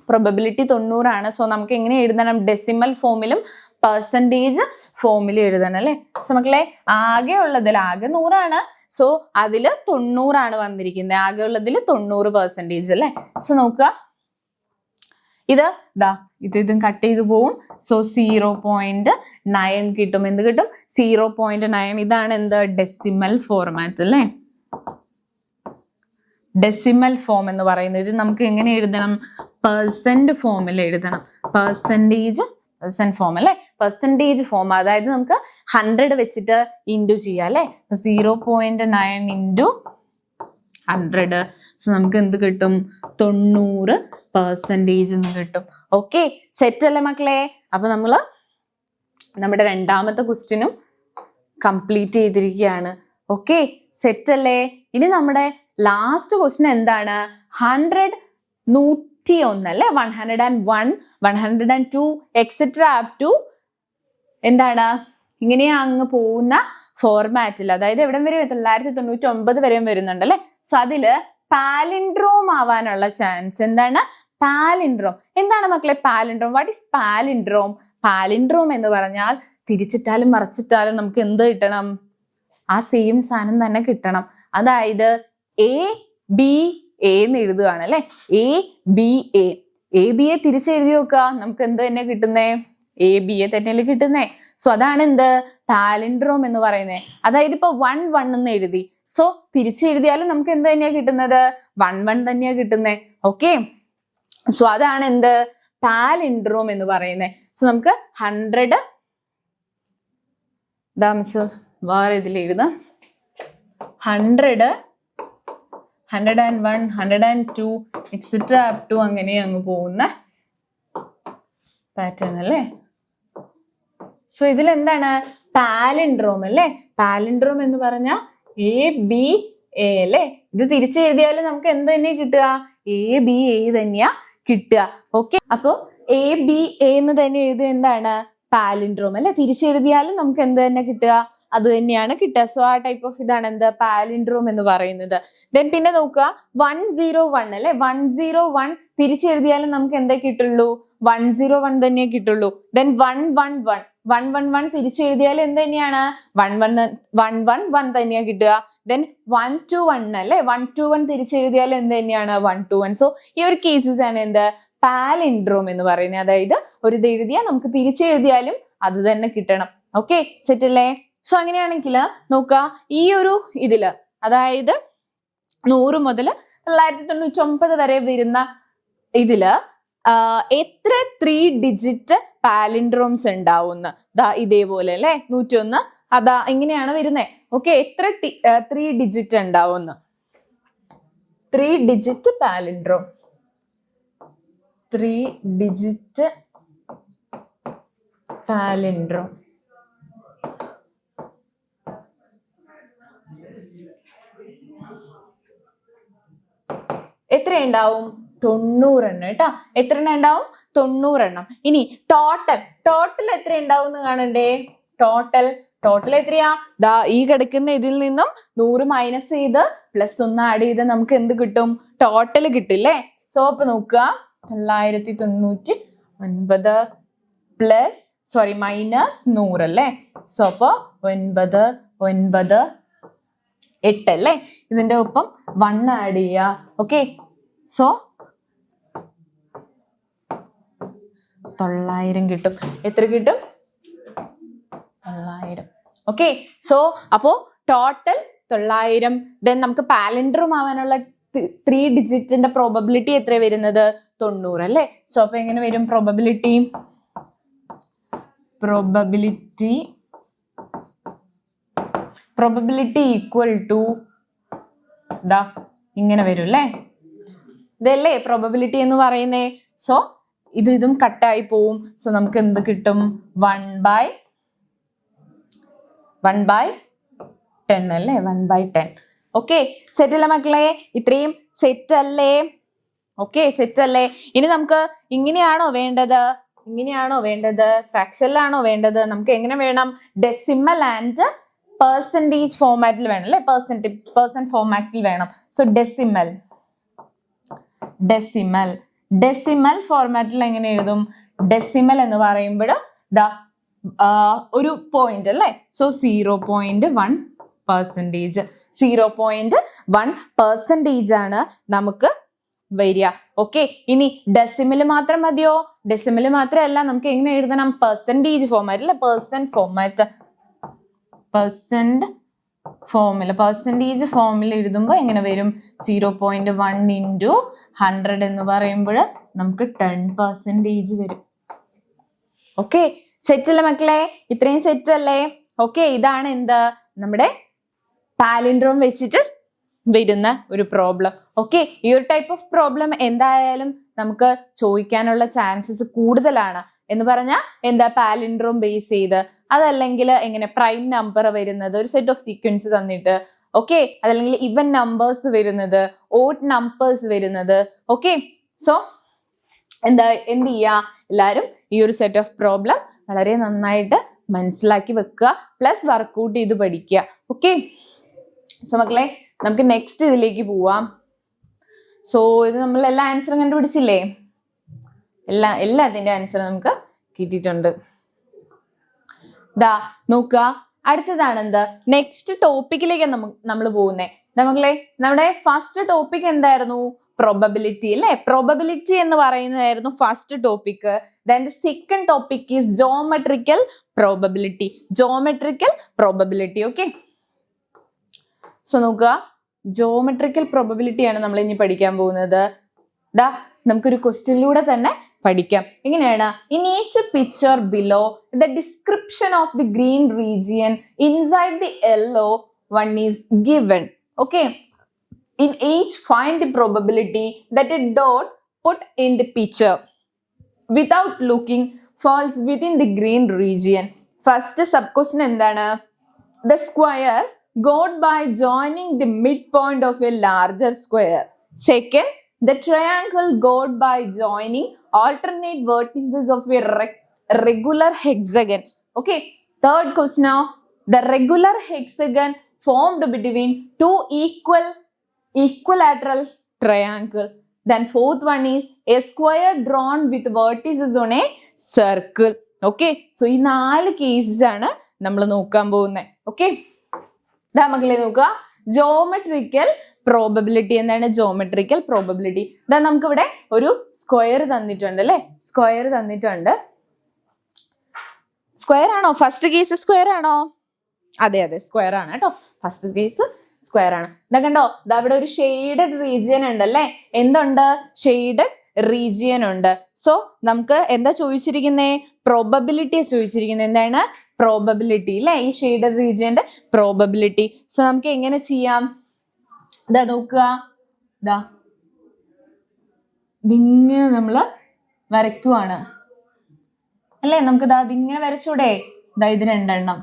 പ്രോബബിലിറ്റി 90 ആണ്. സോ നമുക്ക് എങ്ങനെ എഴുതണം? ഡെസിമൽ ഫോമിലും പെർസെൻറ്റേജ് ഫോമിലും എഴുതണം അല്ലെ. സോ മക്കളെ ആകെ ഉള്ളതിൽ ആകെ 100 ആണ്. സോ അതില് 90 ആണ് വന്നിരിക്കുന്നത്. ആകെ ഉള്ളതിൽ 90% അല്ലെ. സോ നോക്കുക, ഇതും കട്ട് ചെയ്ത് പോവും. സോ 0.9 കിട്ടും. എന്ത് കിട്ടും? 0.9. ഇതാണ് എന്ത്? ഡെസിമൽ ഫോർമാറ്റ് അല്ലേ. ഡെസിമൽ ഫോം എന്ന് പറയുന്നത് നമുക്ക് എങ്ങനെ എഴുതണം? പെർസെന്റ് ഫോമിൽ എഴുതണം. പെർസെന്റ് ഫോം അല്ലെ. പെർസെൻറ്റേജ് ഫോം, അതായത് നമുക്ക് 100 വെച്ചിട്ട് ഇൻറ്റു ചെയ്യാം അല്ലെ. 0.9 ഇൻറ്റു 100. സോ നമുക്ക് എന്ത് കിട്ടും? 90% എന്ന് കിട്ടും. ഓക്കെ, സെറ്റ് അല്ലേ മക്കളെ? അപ്പൊ നമ്മള് നമ്മുടെ രണ്ടാമത്തെ ക്വസ്റ്റ്യനും കംപ്ലീറ്റ് ചെയ്തിരിക്കുകയാണ്. ഓക്കെ, സെറ്റ് അല്ലേ? ഇനി നമ്മുടെ ലാസ്റ്റ് ക്വസ്റ്റ്യൻ എന്താണ്? 101 അല്ലെ. 101, 102 എക്സെട്ര അപ് ടു എന്താണ് ഇങ്ങനെയാ അങ്ങ് പോകുന്ന ഫോർമാറ്റിൽ, അതായത് എവിടം വരെ 999 വരെയും വരുന്നുണ്ട് അല്ലെ. സോ അതില് പാലിൻഡ്രോം ആവാനുള്ള ചാൻസ് എന്താണ്? പാലിൻഡ്രോം. എന്താണ് മക്കളെ palindrome? What is palindrome? Palindrome എന്ന് പറഞ്ഞാൽ തിരിച്ചിട്ടാലും മറിച്ചിട്ടാലും നമുക്ക് എന്ത് കിട്ടണം? ആ സെയിം സാധനം തന്നെ കിട്ടണം. അതായത് ABA എന്ന് എഴുതുകയാണ് അല്ലെ. ABA തിരിച്ചെഴുതി നോക്കുക, നമുക്ക് എന്ത് തന്നെ കിട്ടുന്നേ? ABA തന്നെയല്ലേ കിട്ടുന്നേ. സോ അതാണ് എന്ത്? പാലിൻഡ്രോം എന്ന് പറയുന്നത്. അതായത് ഇപ്പൊ 1 എന്ന് എഴുതി, സോ തിരിച്ചെഴുതിയാലും നമുക്ക് എന്ത് തന്നെയാ കിട്ടുന്നത്? 1 തന്നെയാ കിട്ടുന്നേ. ഓക്കെ, സോ അതാണ് എന്ത്? പാലിൻഡ്രോം എന്ന് പറയുന്നത്. സോ നമുക്ക് 100 വേറെ ഇതിൽ എഴുതാം. 100, 101, 102 എക്സെട്ര അപ് ടു അങ്ങനെ അങ്ങ് പോകുന്ന പാറ്റേൺ അല്ലേ. സോ ഇതിൽ എന്താണ് പാലിൻഡ്രോം അല്ലേ. പാലിൻഡ്രോം എന്ന് പറഞ്ഞാൽ ABA അല്ലേ. ഇത് തിരിച്ചെഴുതിയാൽ നമുക്ക് എന്ത് തന്നെയാ കിട്ടുക, ABA തന്നെയാ കിട്ടുക. ഓക്കെ, അപ്പൊ ABA എന്ന് തന്നെ എഴുതുക എന്താണ് പാലിൻഡ്രോം അല്ലെ. തിരിച്ചെഴുതിയാലും നമുക്ക് എന്ത് തന്നെ കിട്ടുക, അത് തന്നെയാണ് കിട്ടുക. സോ ആ ടൈപ്പ് ഓഫ് ഇതാണ് എന്ത് പാലിൻഡ്രോം എന്ന് പറയുന്നത്. ദെൻ പിന്നെ നോക്കുക 101 അല്ലെ. 101 തിരിച്ചെഴുതിയാലും നമുക്ക് എന്താ കിട്ടുള്ളൂ, 101 തന്നെ കിട്ടുള്ളൂ. ദെൻ 111 തിരിച്ചെഴുതിയാൽ എന്ത് തന്നെയാണ് 111 തന്നെയാ കിട്ടുക. ദെൻ 121 അല്ലെ. 121 തിരിച്ചെഴുതിയാൽ എന്ത് തന്നെയാണ് 121. സോ ഈ ഒരു കേസസ് ആണ് എന്ത് പാലിൻഡ്രോം എന്ന് പറയുന്നത്. അതായത് ഒരു ഇത് എഴുതിയാൽ നമുക്ക് തിരിച്ചെഴുതിയാലും അത് തന്നെ കിട്ടണം. ഓക്കെ, സെറ്റ് അല്ലേ. സോ അങ്ങനെയാണെങ്കിൽ നോക്കുക ഈ ഒരു ഇതില്, അതായത് 100 മുതൽ 999 വരെ വരുന്ന ഇതില് എത്ര 3 ഡിജിറ്റ് പാലിൻഡ്രോംസ് ഉണ്ടാവുന്ന ഇതേപോലെ അല്ലെ. 101 അതാ ഇങ്ങനെയാണ് വരുന്നത്. ഓക്കെ, എത്ര 3 ഡിജിറ്റ് ഉണ്ടാവുന്ന 3 ഡിജിറ്റ് പാലിൻഡ്രോം, 3 ഡിജിറ്റ് പാലിൻഡ്രോം. എത്ര ഉണ്ടാവും 90 എണ്ണം കേട്ടോ. എത്ര എണ്ണം ഉണ്ടാവും 90 എണ്ണം. ഇനി ടോട്ടൽ എത്ര ഉണ്ടാവും എന്ന് കാണണ്ടേ. ടോട്ടൽ എത്രയാ, ദാ ഈ കിടക്കുന്ന ഇതിൽ നിന്നും 100 മൈനസ് ചെയ്ത് +1 ആഡ് ചെയ്ത് നമുക്ക് എന്ത് കിട്ടും, ടോട്ടൽ കിട്ടില്ലേ. സോ അപ്പൊ നോക്കുക 999 മൈനസ് 100 അല്ലേ. സോ അപ്പൊ 998 അല്ലേ. ഇതിന്റെ ഒപ്പം 1 ആഡ് ചെയ്യുക. ഓക്കെ, സോ 900 കിട്ടും. എത്ര കിട്ടും 900. ഓക്കെ, സോ അപ്പോ ടോട്ടൽ 900. ദെൻ നമുക്ക് പാലിൻഡ്രോം ആവാനുള്ള 3 ഡിജിറ്റിന്റെ പ്രോബബിലിറ്റി എത്ര വരുന്നത് 90 അല്ലേ. സോ അപ്പൊ എങ്ങനെ വരും പ്രോബബിലിറ്റി ഈക്വൽ ടു ഇങ്ങനെ വരും അല്ലേ. ഇതല്ലേ പ്രോബബിലിറ്റി എന്ന് പറയുന്നേ. സോ ഇതും കട്ടായി പോവും. സോ നമുക്ക് എന്ത് കിട്ടും 1/10 അല്ലേ. 1/10. ഓക്കെ, സെറ്റ് അല്ലേ മക്കളെ, ഇത്രയും സെറ്റ് അല്ലേ. ഓക്കെ, സെറ്റ് അല്ലേ. ഇനി നമുക്ക് ഇങ്ങനെയാണോ വേണ്ടത് ഫ്രാക്ഷനിലാണോ വേണ്ടത്, നമുക്ക് എങ്ങനെ വേണം, ഡെസിമൽ ആൻഡ് പെർസെൻറ്റേജ് ഫോമാറ്റിൽ വേണം അല്ലെ. പെർസെന്റ് ഫോമാറ്റിൽ വേണം. സോ ഡെസിമൽ ഫോർമാറ്റിൽ എങ്ങനെ എഴുതും, ഡെസിമൽ എന്ന് പറയുമ്പോൾ ഒരു പോയിന്റ് അല്ലേ. സോ 0.1%. 0.1% ആണ് നമുക്ക് വരിക. ഓക്കെ, ഇനി ഡെസിമൽ മാത്രം മതിയോ, ഡെസിമൽ മാത്രമല്ല നമുക്ക് എങ്ങനെ എഴുതണം, പെർസെൻറ്റേജ് ഫോമാറ്റ് അല്ലെ. പെർസെൻറ്റേജ് ഫോമിൽ എഴുതുമ്പോൾ എങ്ങനെ വരും 0.1 into 100 എന്ന് പറയുമ്പോൾ നമുക്ക് 10% വരും. ഓക്കെ, സെറ്റ് അല്ലേ മക്കളെ, ഇത്രയും സെറ്റ് അല്ലേ. ഓക്കെ, ഇതാണ് എന്ത് നമ്മുടെ പാലിൻഡ്രോം വെച്ചിട്ട് വരുന്ന ഒരു പ്രോബ്ലം. ഓക്കെ, ഈ ഒരു ടൈപ്പ് ഓഫ് പ്രോബ്ലം എന്തായാലും നമുക്ക് ചോദിക്കാനുള്ള ചാൻസസ് കൂടുതലാണ്. എന്ന് പറഞ്ഞാൽ എന്താ പാലിൻഡ്രോം ബേസ് ചെയ്ത്, അതല്ലെങ്കിൽ എങ്ങനെ പ്രൈം നമ്പർ വരുന്നത്, ഒരു സെറ്റ് ഓഫ് സീക്വൻസ് തന്നിട്ട്, ഓക്കെ, അതല്ലെങ്കിൽ ഇവൻ നമ്പേഴ്സ് വരുന്നത്, ഓഡ് നമ്പേഴ്സ് വരുന്നത്. ഓക്കെ, സോ എന്ത് ചെയ്യുക, എല്ലാവരും ഈ ഒരു സെറ്റ് ഓഫ് പ്രോബ്ലം വളരെ നന്നായിട്ട് മനസ്സിലാക്കി വെക്കുക, പ്ലസ് വർക്ക്ഔട്ട് ചെയ്ത് പഠിക്കുക. ഓക്കെ, സോ മക്കളെ നമുക്ക് നെക്സ്റ്റ് ഇതിലേക്ക് പോവാം. സോ ഇത് നമ്മൾ എല്ലാ ആൻസറും കണ്ടുപിടിച്ചില്ലേ, എല്ലാത്തിന്റെ ആൻസർ നമുക്ക് കിട്ടിയിട്ടുണ്ട്. നോക്കുക, അടുത്തതാണ് എന്ത്, നെക്സ്റ്റ് ടോപ്പിക്കിലേക്ക് നമ്മൾ പോകുന്നേ. നമ്മളെ നമ്മുടെ ഫസ്റ്റ് ടോപ്പിക് എന്തായിരുന്നു, പ്രോബബിലിറ്റി അല്ലേ. പ്രോബബിലിറ്റി എന്ന് പറയുന്നതായിരുന്നു first topic. Then the second topic is geometrical probability. Okay, so നോക്കുക, ജോമെട്രിക്കൽ പ്രോബബിലിറ്റി ആണ് നമ്മൾ ഇനി പഠിക്കാൻ പോകുന്നത്. നമുക്കൊരു ക്വസ്റ്റ്യനിലൂടെ തന്നെ പഠിക്കാം. എങ്ങനെയാണ്, in each picture below the description of the green region inside the yellow one is given. Okay, in each find the probability that a dot put in the picture without looking falls within the green region. First sub question എന്താണ്? The square got by joining the midpoint of a larger square. Second, the triangle got by joining alternate vertices of a regular hexagon. Okay. Third question now, the regular hexagon formed between two equilateral triangle. Then fourth one is a square drawn with vertices on a circle. Okay. So ഈ 4 cases ആണ് നമ്മൾ നോക്കാൻ പോകുന്നത്. Okay. ദാ മക്കളെ നോക്കുക, geometrical probability. എന്താണ് geometrical probability? ഇതാ നമുക്കിവിടെ ഒരു സ്ക്വയർ തന്നിട്ടുണ്ട് അല്ലെ, സ്ക്വയർ തന്നിട്ടുണ്ട്. സ്ക്വയർ ആണോ ഫസ്റ്റ് കേസ്? സ്ക്വയർ ആണോ? അതെ സ്ക്വയർ ആണ് കേട്ടോ, ഫസ്റ്റ് കേസ് സ്ക്വയർ ആണ്. ഇതാ കണ്ടോ, ഇതാ ഇവിടെ ഒരു ഷെയ്ഡഡ് റീജിയൻ ഉണ്ട് അല്ലെ. എന്തുണ്ട്? ഷെയ്ഡഡ് റീജിയൻ ഉണ്ട്. സോ നമുക്ക് എന്താ ചോദിച്ചിരിക്കുന്നേ? പ്രോബബിലിറ്റിയാ ചോദിച്ചിരിക്കുന്നത്. എന്താണ്? പ്രോബബിലിറ്റി അല്ലെ, ഈ ഷെയ്ഡഡ് റീജിയന്റെ പ്രോബബിലിറ്റി. സോ നമുക്ക് എങ്ങനെ ചെയ്യാം? ഇതാ നോക്കുക, ഇതാ ഇതിങ്ങനെ നമ്മള് വരയ്ക്കുവാണ് അല്ലെ. നമുക്ക് ഇതാ ഇതിങ്ങനെ വരച്ചൂടെ? ഇതാ ഇത് 2 എണ്ണം.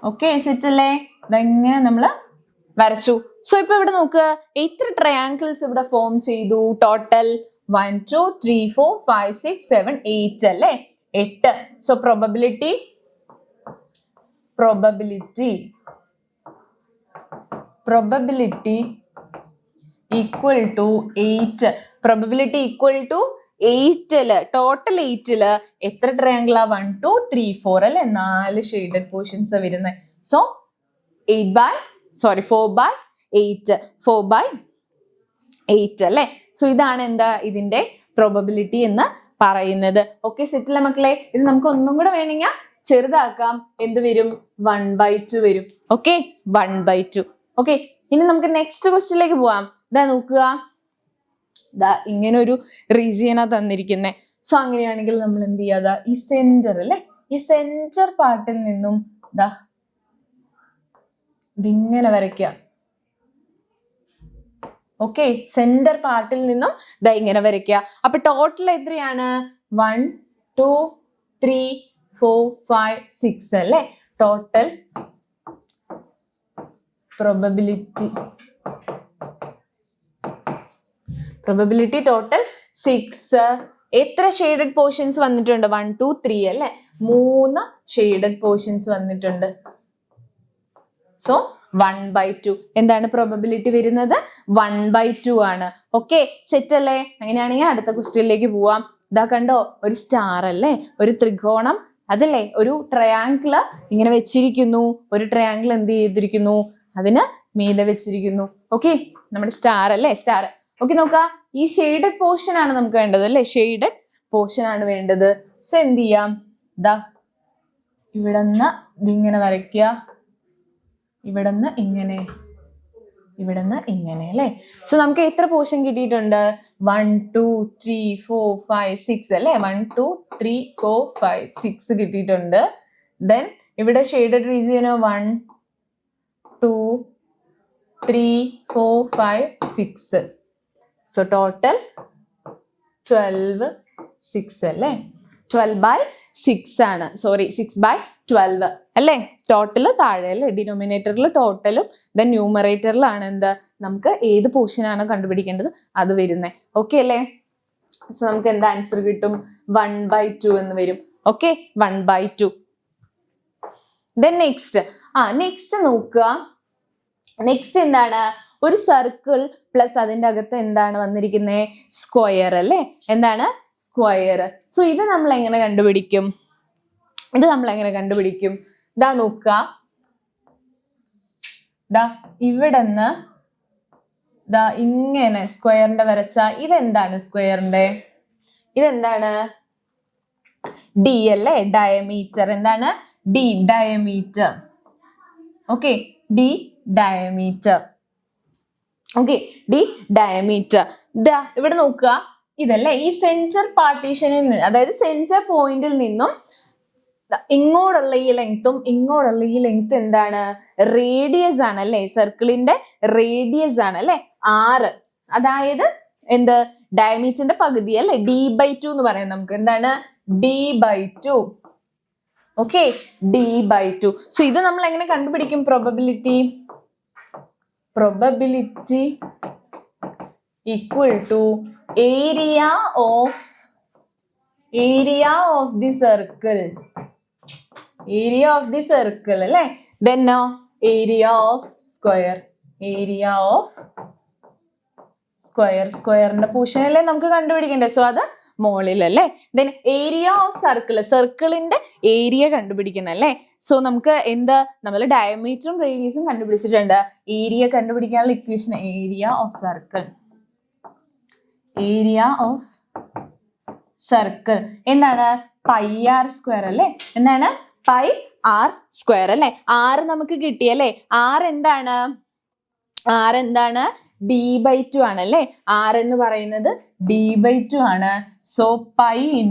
ഓക്കെ, സെറ്റ് അല്ലേ? ഇതെങ്ങനെ നമ്മള് വരച്ചു. സോ ഇപ്പൊ ഇവിടെ നോക്കുക, എത്ര ട്രയാങ്കിൾസ് ഇവിടെ ഫോം ചെയ്തു? ടോട്ടൽ 1 2 3 4 5 6 7 8 അല്ലേ, 8. So probability equal to 8. Probability equal to 8ല്, ടോട്ടൽ 8ല് എത്ര ട്രയാങ്കിളാ? 1 2 3 4 അല്ലെ, 4 ഷെയ്ഡഡ് പോർഷൻസ് വരുന്നത്. സോ 4/8 അല്ലെ. സോ ഇതാണ് എന്താ ഇതിന്റെ പ്രോബബിലിറ്റി എന്ന് പറയുന്നത്. ഓക്കെ, സെറ്റിലെ മക്കളെ? ഇത് നമുക്ക് ഒന്നും കൂടെ വേണമെങ്കിൽ ചെറുതാക്കാം. എന്ത് വരും? 1/2 വരും. ഓക്കെ, 1/2. ഓക്കെ, ഇനി നമുക്ക് നെക്സ്റ്റ് ക്വസ്റ്റ്യനിലേക്ക് പോവാം. ഇതാ നോക്കുക, ഇതാ ഇങ്ങനെ ഒരു റീജിയനാ തന്നിരിക്കുന്നത്. സോ അങ്ങനെയാണെങ്കിൽ നമ്മൾ എന്ത് ചെയ്യാതെ ഈ സെന്റർ അല്ലെ, ഈ സെന്റർ പാർട്ടിൽ നിന്നും ഇതാ ഇതിങ്ങനെ വരയ്ക്കുക. ഓക്കെ, സെന്റർ പാർട്ടിൽ നിന്നും ഇതാ ഇങ്ങനെ വരയ്ക്കുക. അപ്പൊ ടോട്ടൽ എത്രയാണ്? 1 2 3 4 5 6 അല്ലെ. Total probability total 6. എത്ര ഷെയ്ഡഡ് പോർഷൻസ് വന്നിട്ടുണ്ട്? 1 2 3 അല്ലെ, 3 ഷെയ്ഡഡ് പോർഷൻസ് വന്നിട്ടുണ്ട്. സോ 1/2. എന്താണ് പ്രോബബിലിറ്റി വരുന്നത്? 1/2 ആണ്. ഓക്കെ, സെറ്റ് അല്ലേ? അങ്ങനെയാണെങ്കിൽ അടുത്ത ക്വസ്റ്റ്യനിലേക്ക് പോവാം. ഇതാ കണ്ടോ, ഒരു സ്റ്റാർ അല്ലേ, ഒരു ത്രികോണം അതല്ലേ, ഒരു ട്രയാങ്കിള് ഇങ്ങനെ വെച്ചിരിക്കുന്നു. ഒരു ട്രയാങ്കിൾ എന്ത് ചെയ്തിരിക്കുന്നു? അതിന് മീതെ വെച്ചിരിക്കുന്നു. ഓക്കെ, നമ്മുടെ സ്റ്റാർ അല്ലേ, സ്റ്റാർ. ഓക്കെ, നോക്കുക, ഈ ഷെയ്ഡഡ് പോർഷൻ ആണ് നമുക്ക് വേണ്ടത് അല്ലെ, ഷെയ്ഡഡ് പോർഷൻ ആണ് വേണ്ടത്. സോ എന്ത് ചെയ്യാം? ഇതാ ഇവിടെ നിന്ന് ഇതിങ്ങനെ വരയ്ക്കുക, ഇവിടെ നിന്ന് ഇങ്ങനെ, ഇവിടെ നിന്ന് ഇങ്ങനെ അല്ലെ. സോ നമുക്ക് എത്ര പോർഷൻ കിട്ടിയിട്ടുണ്ട്? 1 2 3 4 5 6 അല്ലെ. 1 2 3 4 5 6 കിട്ടിയിട്ടുണ്ട്. ദെൻ ഇവിടെ ഷെയ്ഡഡ് റീജിയനോ 1 2 3 4 5 6. സോ ടോട്ടൽ 12 6 അല്ലേ, 12/6 ആണ്. സോറി, 6/12 അല്ലേ. ടോട്ടല് താഴെ അല്ലേ, ഡിനോമിനേറ്ററിൽ ടോട്ടലും ദെൻ ന്യൂമറേറ്ററിലാണ് എന്ത് നമുക്ക് ഏത് പോർഷനാണ് കണ്ടുപിടിക്കേണ്ടത് അത് വരുന്നത്. ഓക്കെ അല്ലേ? സോ നമുക്ക് എന്താ ആൻസർ കിട്ടും? 1/2 എന്ന് വരും. ഓക്കെ, 1/2. ദെൻ നെക്സ്റ്റ് നോക്കുക. നെക്സ്റ്റ് എന്താണ്? ഒരു സർക്കിൾ പ്ലസ് അതിൻ്റെ അകത്ത് എന്താണ് വന്നിരിക്കുന്നത്? സ്ക്വയർ അല്ലേ. എന്താണ്? സ്ക്വയർ. സോ ഇത് നമ്മൾ എങ്ങനെ കണ്ടുപിടിക്കും? ഇതാ നോക്കുക, ദാ ഇവിടെന്ന് ദാ ഇങ്ങനെ സ്ക്വയറിന്റെ വരച്ച ഇതെന്താണ്? സ്ക്വയറിന്റെ ഇതെന്താണ്? ഡി അല്ലേ, ഡയമീറ്റർ. എന്താണ്? D, diameter. Okay, D diameter. Okay, D diameter. ദാ ഇവിടെ നോക്കുക, ഇതല്ലേ ഈ സെന്റർ പാർട്ടീഷനിൽ നിന്ന്, അതായത് സെന്റർ പോയിന്റിൽ നിന്നും ഇങ്ങോട്ടുള്ള ഈ ലെങ്ത്തും ഇങ്ങോട്ടുള്ള ഈ ലെങ്ത്തും എന്താണ്? റേഡിയസ് ആണ് അല്ലെ. സർക്കിളിന്റെ റേഡിയസ് ആണ് അല്ലെ, 6. അതായത് എന്ത് ഡയമീറ്ററിന്റെ പകുതി അല്ലെ, d/2 എന്ന് പറയാം നമുക്ക്. എന്താണ് d/2. Okay, d/2. സോ ഇത് നമ്മൾ എങ്ങനെ കണ്ടുപിടിക്കും? probability equal to area of the circle. area of the circle അല്ലെ, then area of square. സ്ക്വയറിന്റെ പോർഷൻ അല്ലേ നമുക്ക് കണ്ടുപിടിക്കണ്ടേ? സോ അത് മോളിൽ അല്ലേ. ദെൻ ഏരിയ ഓഫ് സർക്കിളിന്റെ ഏരിയ കണ്ടുപിടിക്കണം അല്ലേ. സോ നമുക്ക് എന്താ, നമ്മൾ ഡയമീറ്ററും റേഡിയസും കണ്ടുപിടിച്ചിട്ടുണ്ട്. ഏരിയ കണ്ടുപിടിക്കാനുള്ള ഇക്വേഷൻ ഏരിയ ഓഫ് സർക്കിൾ എന്താണ്? πr² അല്ലേ. എന്താണ്? πr² അല്ലേ. r നമുക്ക് കിട്ടിയല്ലേ. r എന്താണ്? d/2 ആണ് അല്ലേ. r എന്ന് പറയുന്നത് d/2 ആണ്. സോ π ×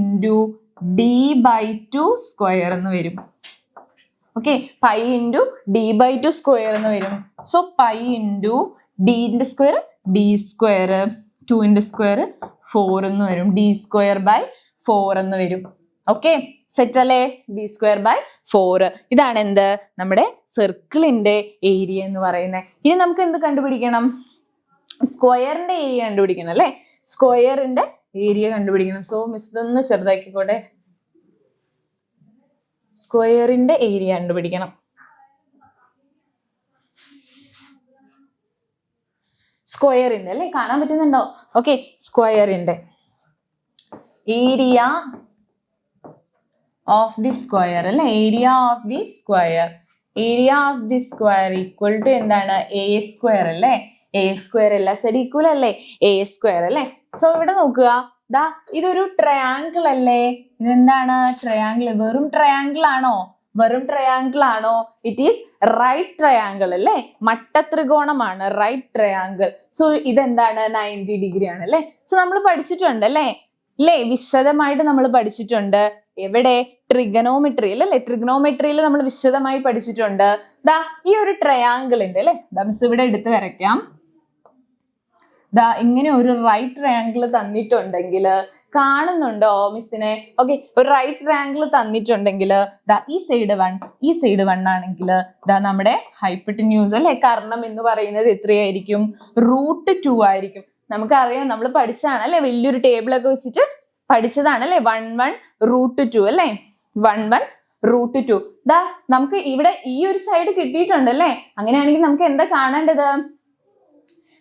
d/2² എന്ന് വരും. ഓക്കെ, π × d/2² എന്ന് വരും. സോ π × d-ന്റെ സ്ക്വയർ d², 2-ന്റെ സ്ക്വയർ 4 എന്ന് വരും. d²/4 എന്ന് വരും. ഓക്കെ, സെറ്റ് അല്ലേ? d²/4. ഇതാണ് എന്ത്, നമ്മുടെ സർക്കിളിന്റെ ഏരിയ എന്ന് പറയുന്നത്. ഇനി നമുക്ക് എന്ത് കണ്ടുപിടിക്കണം? സ്ക്വയറിന്റെ ഏരിയ കണ്ടുപിടിക്കണം അല്ലെ. സ്ക്വയറിന്റെ ഏരിയ കണ്ടുപിടിക്കണം. സോ മിസ് ഇതൊന്ന് ചെറുതാക്കിക്കോട്ടെ. സ്ക്വയറിന്റെ ഏരിയ കണ്ടുപിടിക്കണം. സ്ക്വയറിന്റെ അല്ലെ, കാണാൻ പറ്റുന്നുണ്ടോ? ഓക്കെ, സ്ക്വയറിന്റെ ഏരിയ ഓഫ് ദി സ്ക്വയർ അല്ലെ. Area of the square equal to എന്താണ്? a² അല്ലേ. a² എല്ലാ സൈഡ് ഈക്വൽ അല്ലേ, a² അല്ലേ. സോ ഇവിടെ നോക്കുക, ദാ ഇതൊരു ട്രയാങ്കിൾ അല്ലേ. ഇതെന്താണ്? ട്രയാങ്കിൾ. വെറും ട്രയാങ്കിൾ ആണോ? ഇറ്റ് ഈസ് റൈറ്റ് ട്രയാങ്കിൾ അല്ലേ. മട്ടത്രികോണമാണ്, റൈറ്റ് ട്രയാങ്കിൾ. സോ ഇതെന്താണ്? 90 ഡിഗ്രി ആണ് അല്ലേ. സോ നമ്മൾ പഠിച്ചിട്ടുണ്ട് അല്ലേ, വിശദമായിട്ട് നമ്മൾ പഠിച്ചിട്ടുണ്ട്. എവിടെ? ട്രിഗണോമെട്രിയിൽ അല്ലേ. ട്രിഗണോമെട്രിയിൽ നമ്മൾ വിശദമായി പഠിച്ചിട്ടുണ്ട്. ദാ ഈ ഒരു ട്രയാങ്കിളിന്റെ അല്ലേ, മിസ് ഇവിടെ എടുത്ത് വരയ്ക്കാം. ദാ ഇങ്ങനെ ഒരു റൈറ്റ് ട്രയാങ്കിൾ തന്നിട്ടുണ്ടെങ്കിൽ, കാണുന്നുണ്ടോ മിസ്സിനെ? ഓക്കെ, ഒരു റൈറ്റ് ട്രയാങ്കിൾ തന്നിട്ടുണ്ടെങ്കിൽ ദാ ഈ സൈഡ് 1 ആണെങ്കിൽ ദാ നമ്മുടെ ഹൈപ്പോട്ടന്യൂസ് അല്ലെ, കർണം എന്ന് പറയുന്നത് എത്രയായിരിക്കും? √2 ആയിരിക്കും. നമുക്കറിയാം, നമ്മൾ പഠിച്ചതാണ് അല്ലെ, വലിയൊരു ടേബിളൊക്കെ വെച്ചിട്ട് പഠിച്ചതാണ് അല്ലെ. 1 √2 അല്ലെ, 1 √2. ദാ നമുക്ക് ഇവിടെ ഈ ഒരു സൈഡ് കിട്ടിയിട്ടുണ്ട് അല്ലെ. അങ്ങനെയാണെങ്കിൽ നമുക്ക് എന്താ കാണേണ്ടത്?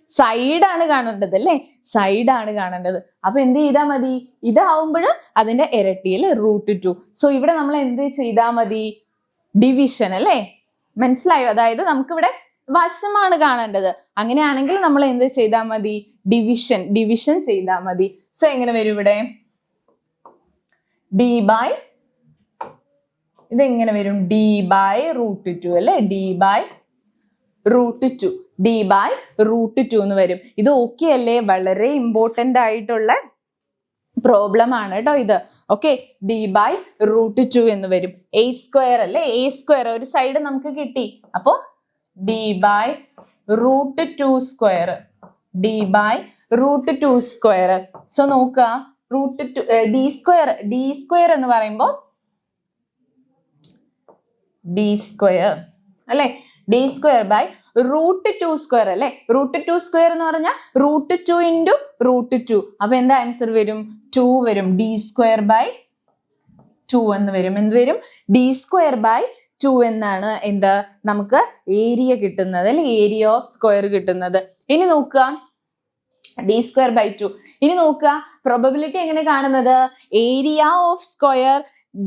സൈഡാണ് കാണേണ്ടത് അല്ലേ, സൈഡാണ് കാണേണ്ടത്. അപ്പൊ എന്ത് ചെയ്താൽ മതി? ഇതാവുമ്പോൾ അതിന്റെ ഇരട്ടിയിൽ √2. സോ ഇവിടെ നമ്മൾ എന്ത് ചെയ്താൽ മതി? ഡിവിഷൻ അല്ലേ. മനസ്സിലായോ? അതായത് നമുക്കിവിടെ വശമാണ് കാണേണ്ടത്. അങ്ങനെയാണെങ്കിൽ നമ്മൾ എന്ത് ചെയ്താൽ മതി? ഡിവിഷൻ ചെയ്താൽ മതി. സോ എങ്ങനെ വരും ഇവിടെ? ഇതെങ്ങനെ വരും? d/√2 അല്ലെ, d/√2 എന്ന് വരും. ഇത് ഓക്കെ അല്ലേ? വളരെ ഇമ്പോർട്ടന്റ് ആയിട്ടുള്ള പ്രോബ്ലം ആണ് കേട്ടോ ഇത്. ഓക്കെ, d/√2 എന്ന് വരും. a² അല്ലേ, a² ഒരു സൈഡ് നമുക്ക് കിട്ടി. അപ്പോ d/√2². സോ നോക്കുക, d² എന്ന് പറയുമ്പോൾ d² അല്ലെ, d²/√2² അല്ലെ. √2² എന്ന് പറഞ്ഞാൽ √2 × √2. അപ്പൊ എന്താ ആൻസർ വരും? 2 വരും. d²/2 എന്ന് വരും. എന്ത് വരും? d²/2 എന്നാണ് എന്താ നമുക്ക് ഏരിയ കിട്ടുന്നത് അല്ലെ, ഏരിയ ഓഫ് സ്ക്വയർ കിട്ടുന്നത്. ഇനി നോക്കുക d²/2. ഇനി നോക്കുക പ്രോബബിലിറ്റി എങ്ങനെ കാണുന്നത്? Area of square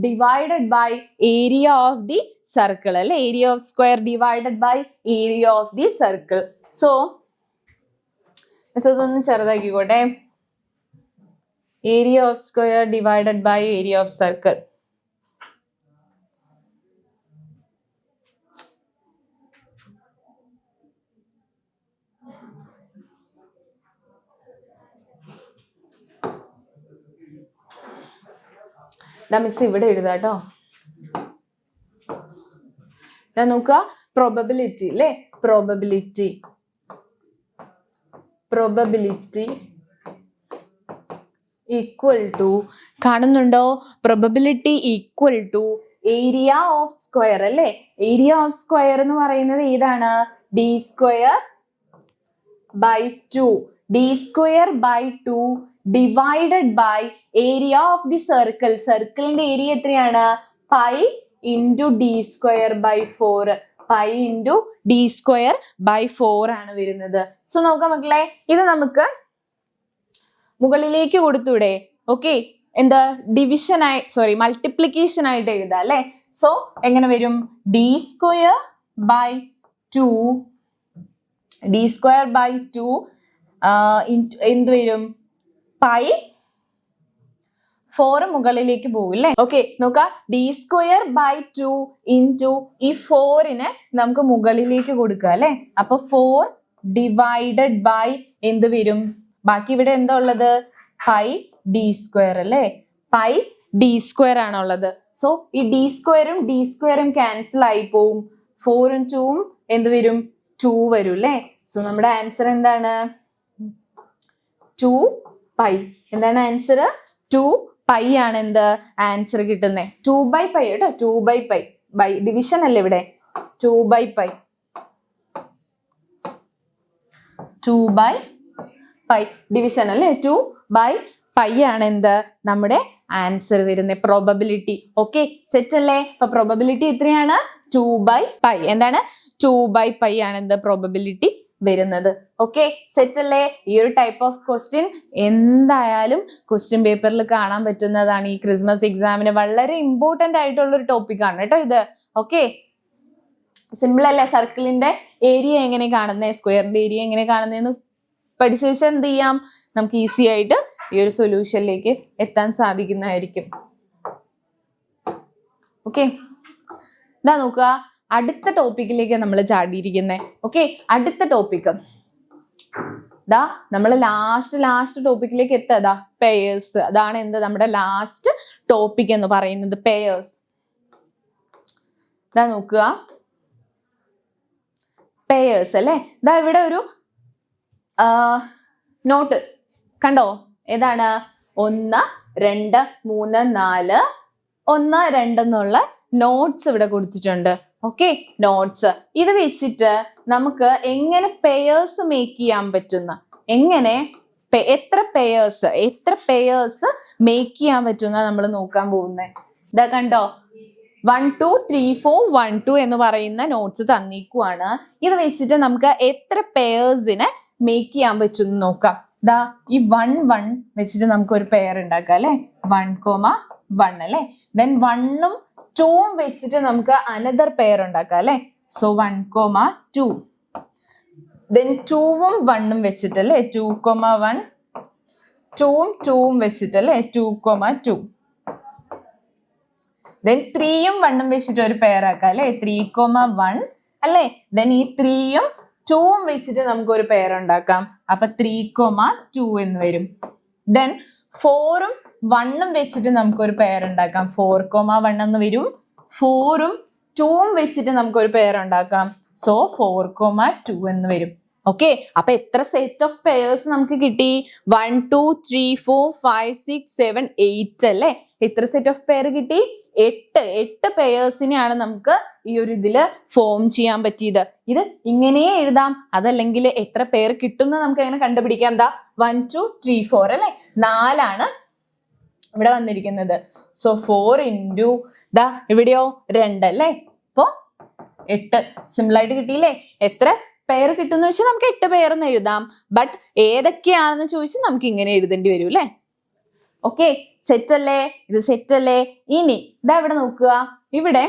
divided by area of the circle അല്ലെ, area of square divided by area of the circle. So ഇതൊന്ന് ചെറുതാക്കിക്കോട്ടെ. area of square divided by area of circle. Miss ഇവിടെ എഴുതാട്ടോ. ഞാൻ നോക്കുക, പ്രോബബിലിറ്റി അല്ലേ, പ്രോബബിലിറ്റി ഈക്വൽ ടു, കാണുന്നുണ്ടോ? Probability equal to area of square അല്ലേ? ഏരിയ ഓഫ് സ്ക്വയർ എന്ന് പറയുന്നത് ഏതാണ്? D square by 2. D square by 2 divided by area of the circle. സർക്കിളിന്റെ ഏരിയ എത്രയാണ്? Pi into D square by 4. Pi into D square by 4 ആണ് വരുന്നത്. So നോക്കാം മക്കളെ, ഇത് നമുക്ക് മുകളിലേക്ക് കൊടുത്തൂടെ? ഓക്കെ, എന്താ ഡിവിഷൻ ആയി, സോറി മൾട്ടിപ്ലിക്കേഷൻ ആയിട്ട് എഴുതാം അല്ലെ? സോ എങ്ങനെ വരും? D square by 2, D square by 2 എന്ത് വരും? പൈ 4 മുകളിലേക്ക് പോകും അല്ലേ? ഓക്കെ, നോക്കാം. ഡി സ്ക്വയർ ബൈ 2 ഇൻറ്റു ഈ 4നെ നമുക്ക് മുകളിലേക്ക് കൊടുക്കുക അല്ലെ? അപ്പൊ 4 ഡിവൈഡഡ് ബൈ എന്ത് വരും? ബാക്കി ഇവിടെ എന്താ ഉള്ളത്? പൈ ഡി സ്ക്വയർ അല്ലേ? പൈ ഡി സ്ക്വയർ ആണുള്ളത്. സോ ഈ ഡി സ്ക്വയറും ക്യാൻസൽ ആയി പോവും. 4ഉം 2ഉം എന്ത് വരും? 2 വരും അല്ലേ? സോ നമ്മുടെ ആൻസർ എന്താണ്? 2 പൈ. എന്താണ് ആൻസർ? 2 പൈ ആണ് എന്ത് ആൻസർ കിട്ടുന്നത്. 2 ബൈ പൈ കേട്ടോ. 2 ബൈ പൈ, ബൈ ഡിവിഷൻ അല്ലേ ഇവിടെ? 2 by pi, 2 by pi division അല്ലേ? 2 ബൈ പൈ ആണ് എന്ത് നമ്മുടെ ആൻസർ വരുന്നത്, പ്രോബബിലിറ്റി. ഓക്കെ, സെറ്റ് അല്ലേ? അപ്പൊ പ്രോബബിലിറ്റി എത്രയാണ്? 2 ബൈ പൈ. എന്താണ്? 2 ബൈ പൈ ആണ് എന്ത് പ്രോബബിലിറ്റി വരുന്നത്. ഓക്കെ, സെറ്റ് അല്ലേ? ഈ ഒരു ടൈപ്പ് ഓഫ് ക്വസ്റ്റ്യൻ എന്തായാലും ക്വസ്റ്റ്യൻ പേപ്പറിൽ കാണാൻ പറ്റുന്നതാണ്. ഈ ക്രിസ്മസ് എക്സാമിന് വളരെ ഇമ്പോർട്ടന്റ് ആയിട്ടുള്ള ഒരു ടോപ്പിക് ആണ് കേട്ടോ ഇത്. ഓക്കെ, സിമ്പിൾ അല്ലേ? സർക്കിളിന്റെ ഏരിയ എങ്ങനെ കാണുന്നത്, സ്ക്വയറിന്റെ ഏരിയ എങ്ങനെ കാണുന്നതെന്ന് പഠിച്ചു വെച്ചാൽ എന്ത് ചെയ്യാം? നമുക്ക് ഈസി ആയിട്ട് ഈ ഒരു സൊല്യൂഷനിലേക്ക് എത്താൻ സാധിക്കുന്നതായിരിക്കും. ഓക്കെ, ഇതാ നോക്കുക, അടുത്ത ടോപ്പിക്കിലേക്ക് നമ്മൾ ചാടിയിരിക്കുന്നത്. ഓക്കെ, അടുത്ത ടോപ്പിക്ക് ദാ നമ്മൾ ലാസ്റ്റ് ടോപ്പിക്കിലേക്ക് എത്താ. പെയേഴ്സ്. അതാണ് എന്ത് നമ്മുടെ ലാസ്റ്റ് ടോപ്പിക് എന്ന് പറയുന്നത്, പെയേഴ്സ്. ഇതാ നോക്കുക, പെയേഴ്സ് അല്ലെ? ഇതാ ഇവിടെ ഒരു നോട്ട് കണ്ടോ? ഏതാണ്? 1, 2, 3, 4, 1, 2 എന്നുള്ള നോട്ട്സ് ഇവിടെ കൊടുത്തിട്ടുണ്ട്. Okay, notes. ഇത് വെച്ചിട്ട് നമുക്ക് എങ്ങനെ പെയേഴ്സ് മേക്ക് ചെയ്യാൻ പറ്റുന്ന, എങ്ങനെ എത്ര പെയേഴ്സ് മേക്ക് ചെയ്യാൻ പറ്റുന്ന നമ്മൾ നോക്കാൻ പോകുന്നത്. ഇതാ കണ്ടോ, 1 2 3 4 1 2 എന്ന് പറയുന്ന നോട്ട്സ് തന്നിക്കുവാണ്. ഇത് വെച്ചിട്ട് നമുക്ക് എത്ര പെയേഴ്സിനെ മേക്ക് ചെയ്യാൻ പറ്റും നോക്കാം. ദാ ഈ 1 1 വെച്ചിട്ട് നമുക്ക് ഒരു പെയർ ഉണ്ടാക്കാം അല്ലെ? 1,1 അല്ലെ? ദെൻ 1ഉം 2ഉം വെച്ചിട്ട് നമുക്ക് അനദർ പെയർ ഉണ്ടാക്കാം അല്ലെ? സോ 1,2. ദെൻ 2ഉം 1ഉം വെച്ചിട്ട് അല്ലെ? 2,1. 2ഉം 2ഉം വെച്ചിട്ട് അല്ലെ? 2,2. ദെൻ 3യും 1ഉം വെച്ചിട്ട് ഒരു പെയർ ആക്കാം അല്ലെ? 3,1 അല്ലെ? ദെൻ ഈ 3യും 2ഉം വെച്ചിട്ട് നമുക്ക് ഒരു പെയർ ഉണ്ടാക്കാം. അപ്പൊ 3,2 എന്ന് വരും. ദെൻ 4ഉം 1ഉം വെച്ചിട്ട് നമുക്ക് ഒരു പെയർ ഉണ്ടാക്കാം. 4,1 എന്ന് വരും. 4ഉം 2ഉം വെച്ചിട്ട് നമുക്ക് ഒരു പെയർ ഉണ്ടാക്കാം. സോ 4,2 എന്ന് വരും. ഓക്കെ, അപ്പൊ എത്ര സെറ്റ് ഓഫ് പെയേഴ്സ് നമുക്ക് കിട്ടി? 1 2 3 4 5 6 7 8 അല്ലേ? എത്ര സെറ്റ് ഓഫ് പെയർ കിട്ടി? 8 പെയേഴ്സിനെയാണ് നമുക്ക് ഈ ഒരു ഇതില് ഫോം ചെയ്യാൻ പറ്റിയത്. ഇത് ഇങ്ങനെ എഴുതാം, അതല്ലെങ്കിൽ എത്ര പെയർ കിട്ടും നമുക്ക് എങ്ങനെ കണ്ടുപിടിക്കാം? എന്താ 1 2 3 4 അല്ലെ? 4ആണ് ഇവിടെ വന്നിരിക്കുന്നത്. സോ 4 ഇൻറ്റു ദാ ഇവിടെയോ 2 അല്ലേ? അപ്പോ 8. സിമ്പിൾ ആയിട്ട് കിട്ടിയില്ലേ? എത്ര പെയർ കിട്ടുമെന്ന് വെച്ചാൽ നമുക്ക് 8 പെയർ എന്ന് എഴുതാം. ബട്ട് ഏതൊക്കെയാണെന്ന് ചോദിച്ചാൽ നമുക്ക് ഇങ്ങനെ എഴുതേണ്ടി വരും അല്ലേ? ഓക്കെ, സെറ്റ് അല്ലേ? ഇത് സെറ്റ് അല്ലേ? ഇനി ഇതാ ഇവിടെ നോക്കുക, ഇവിടെ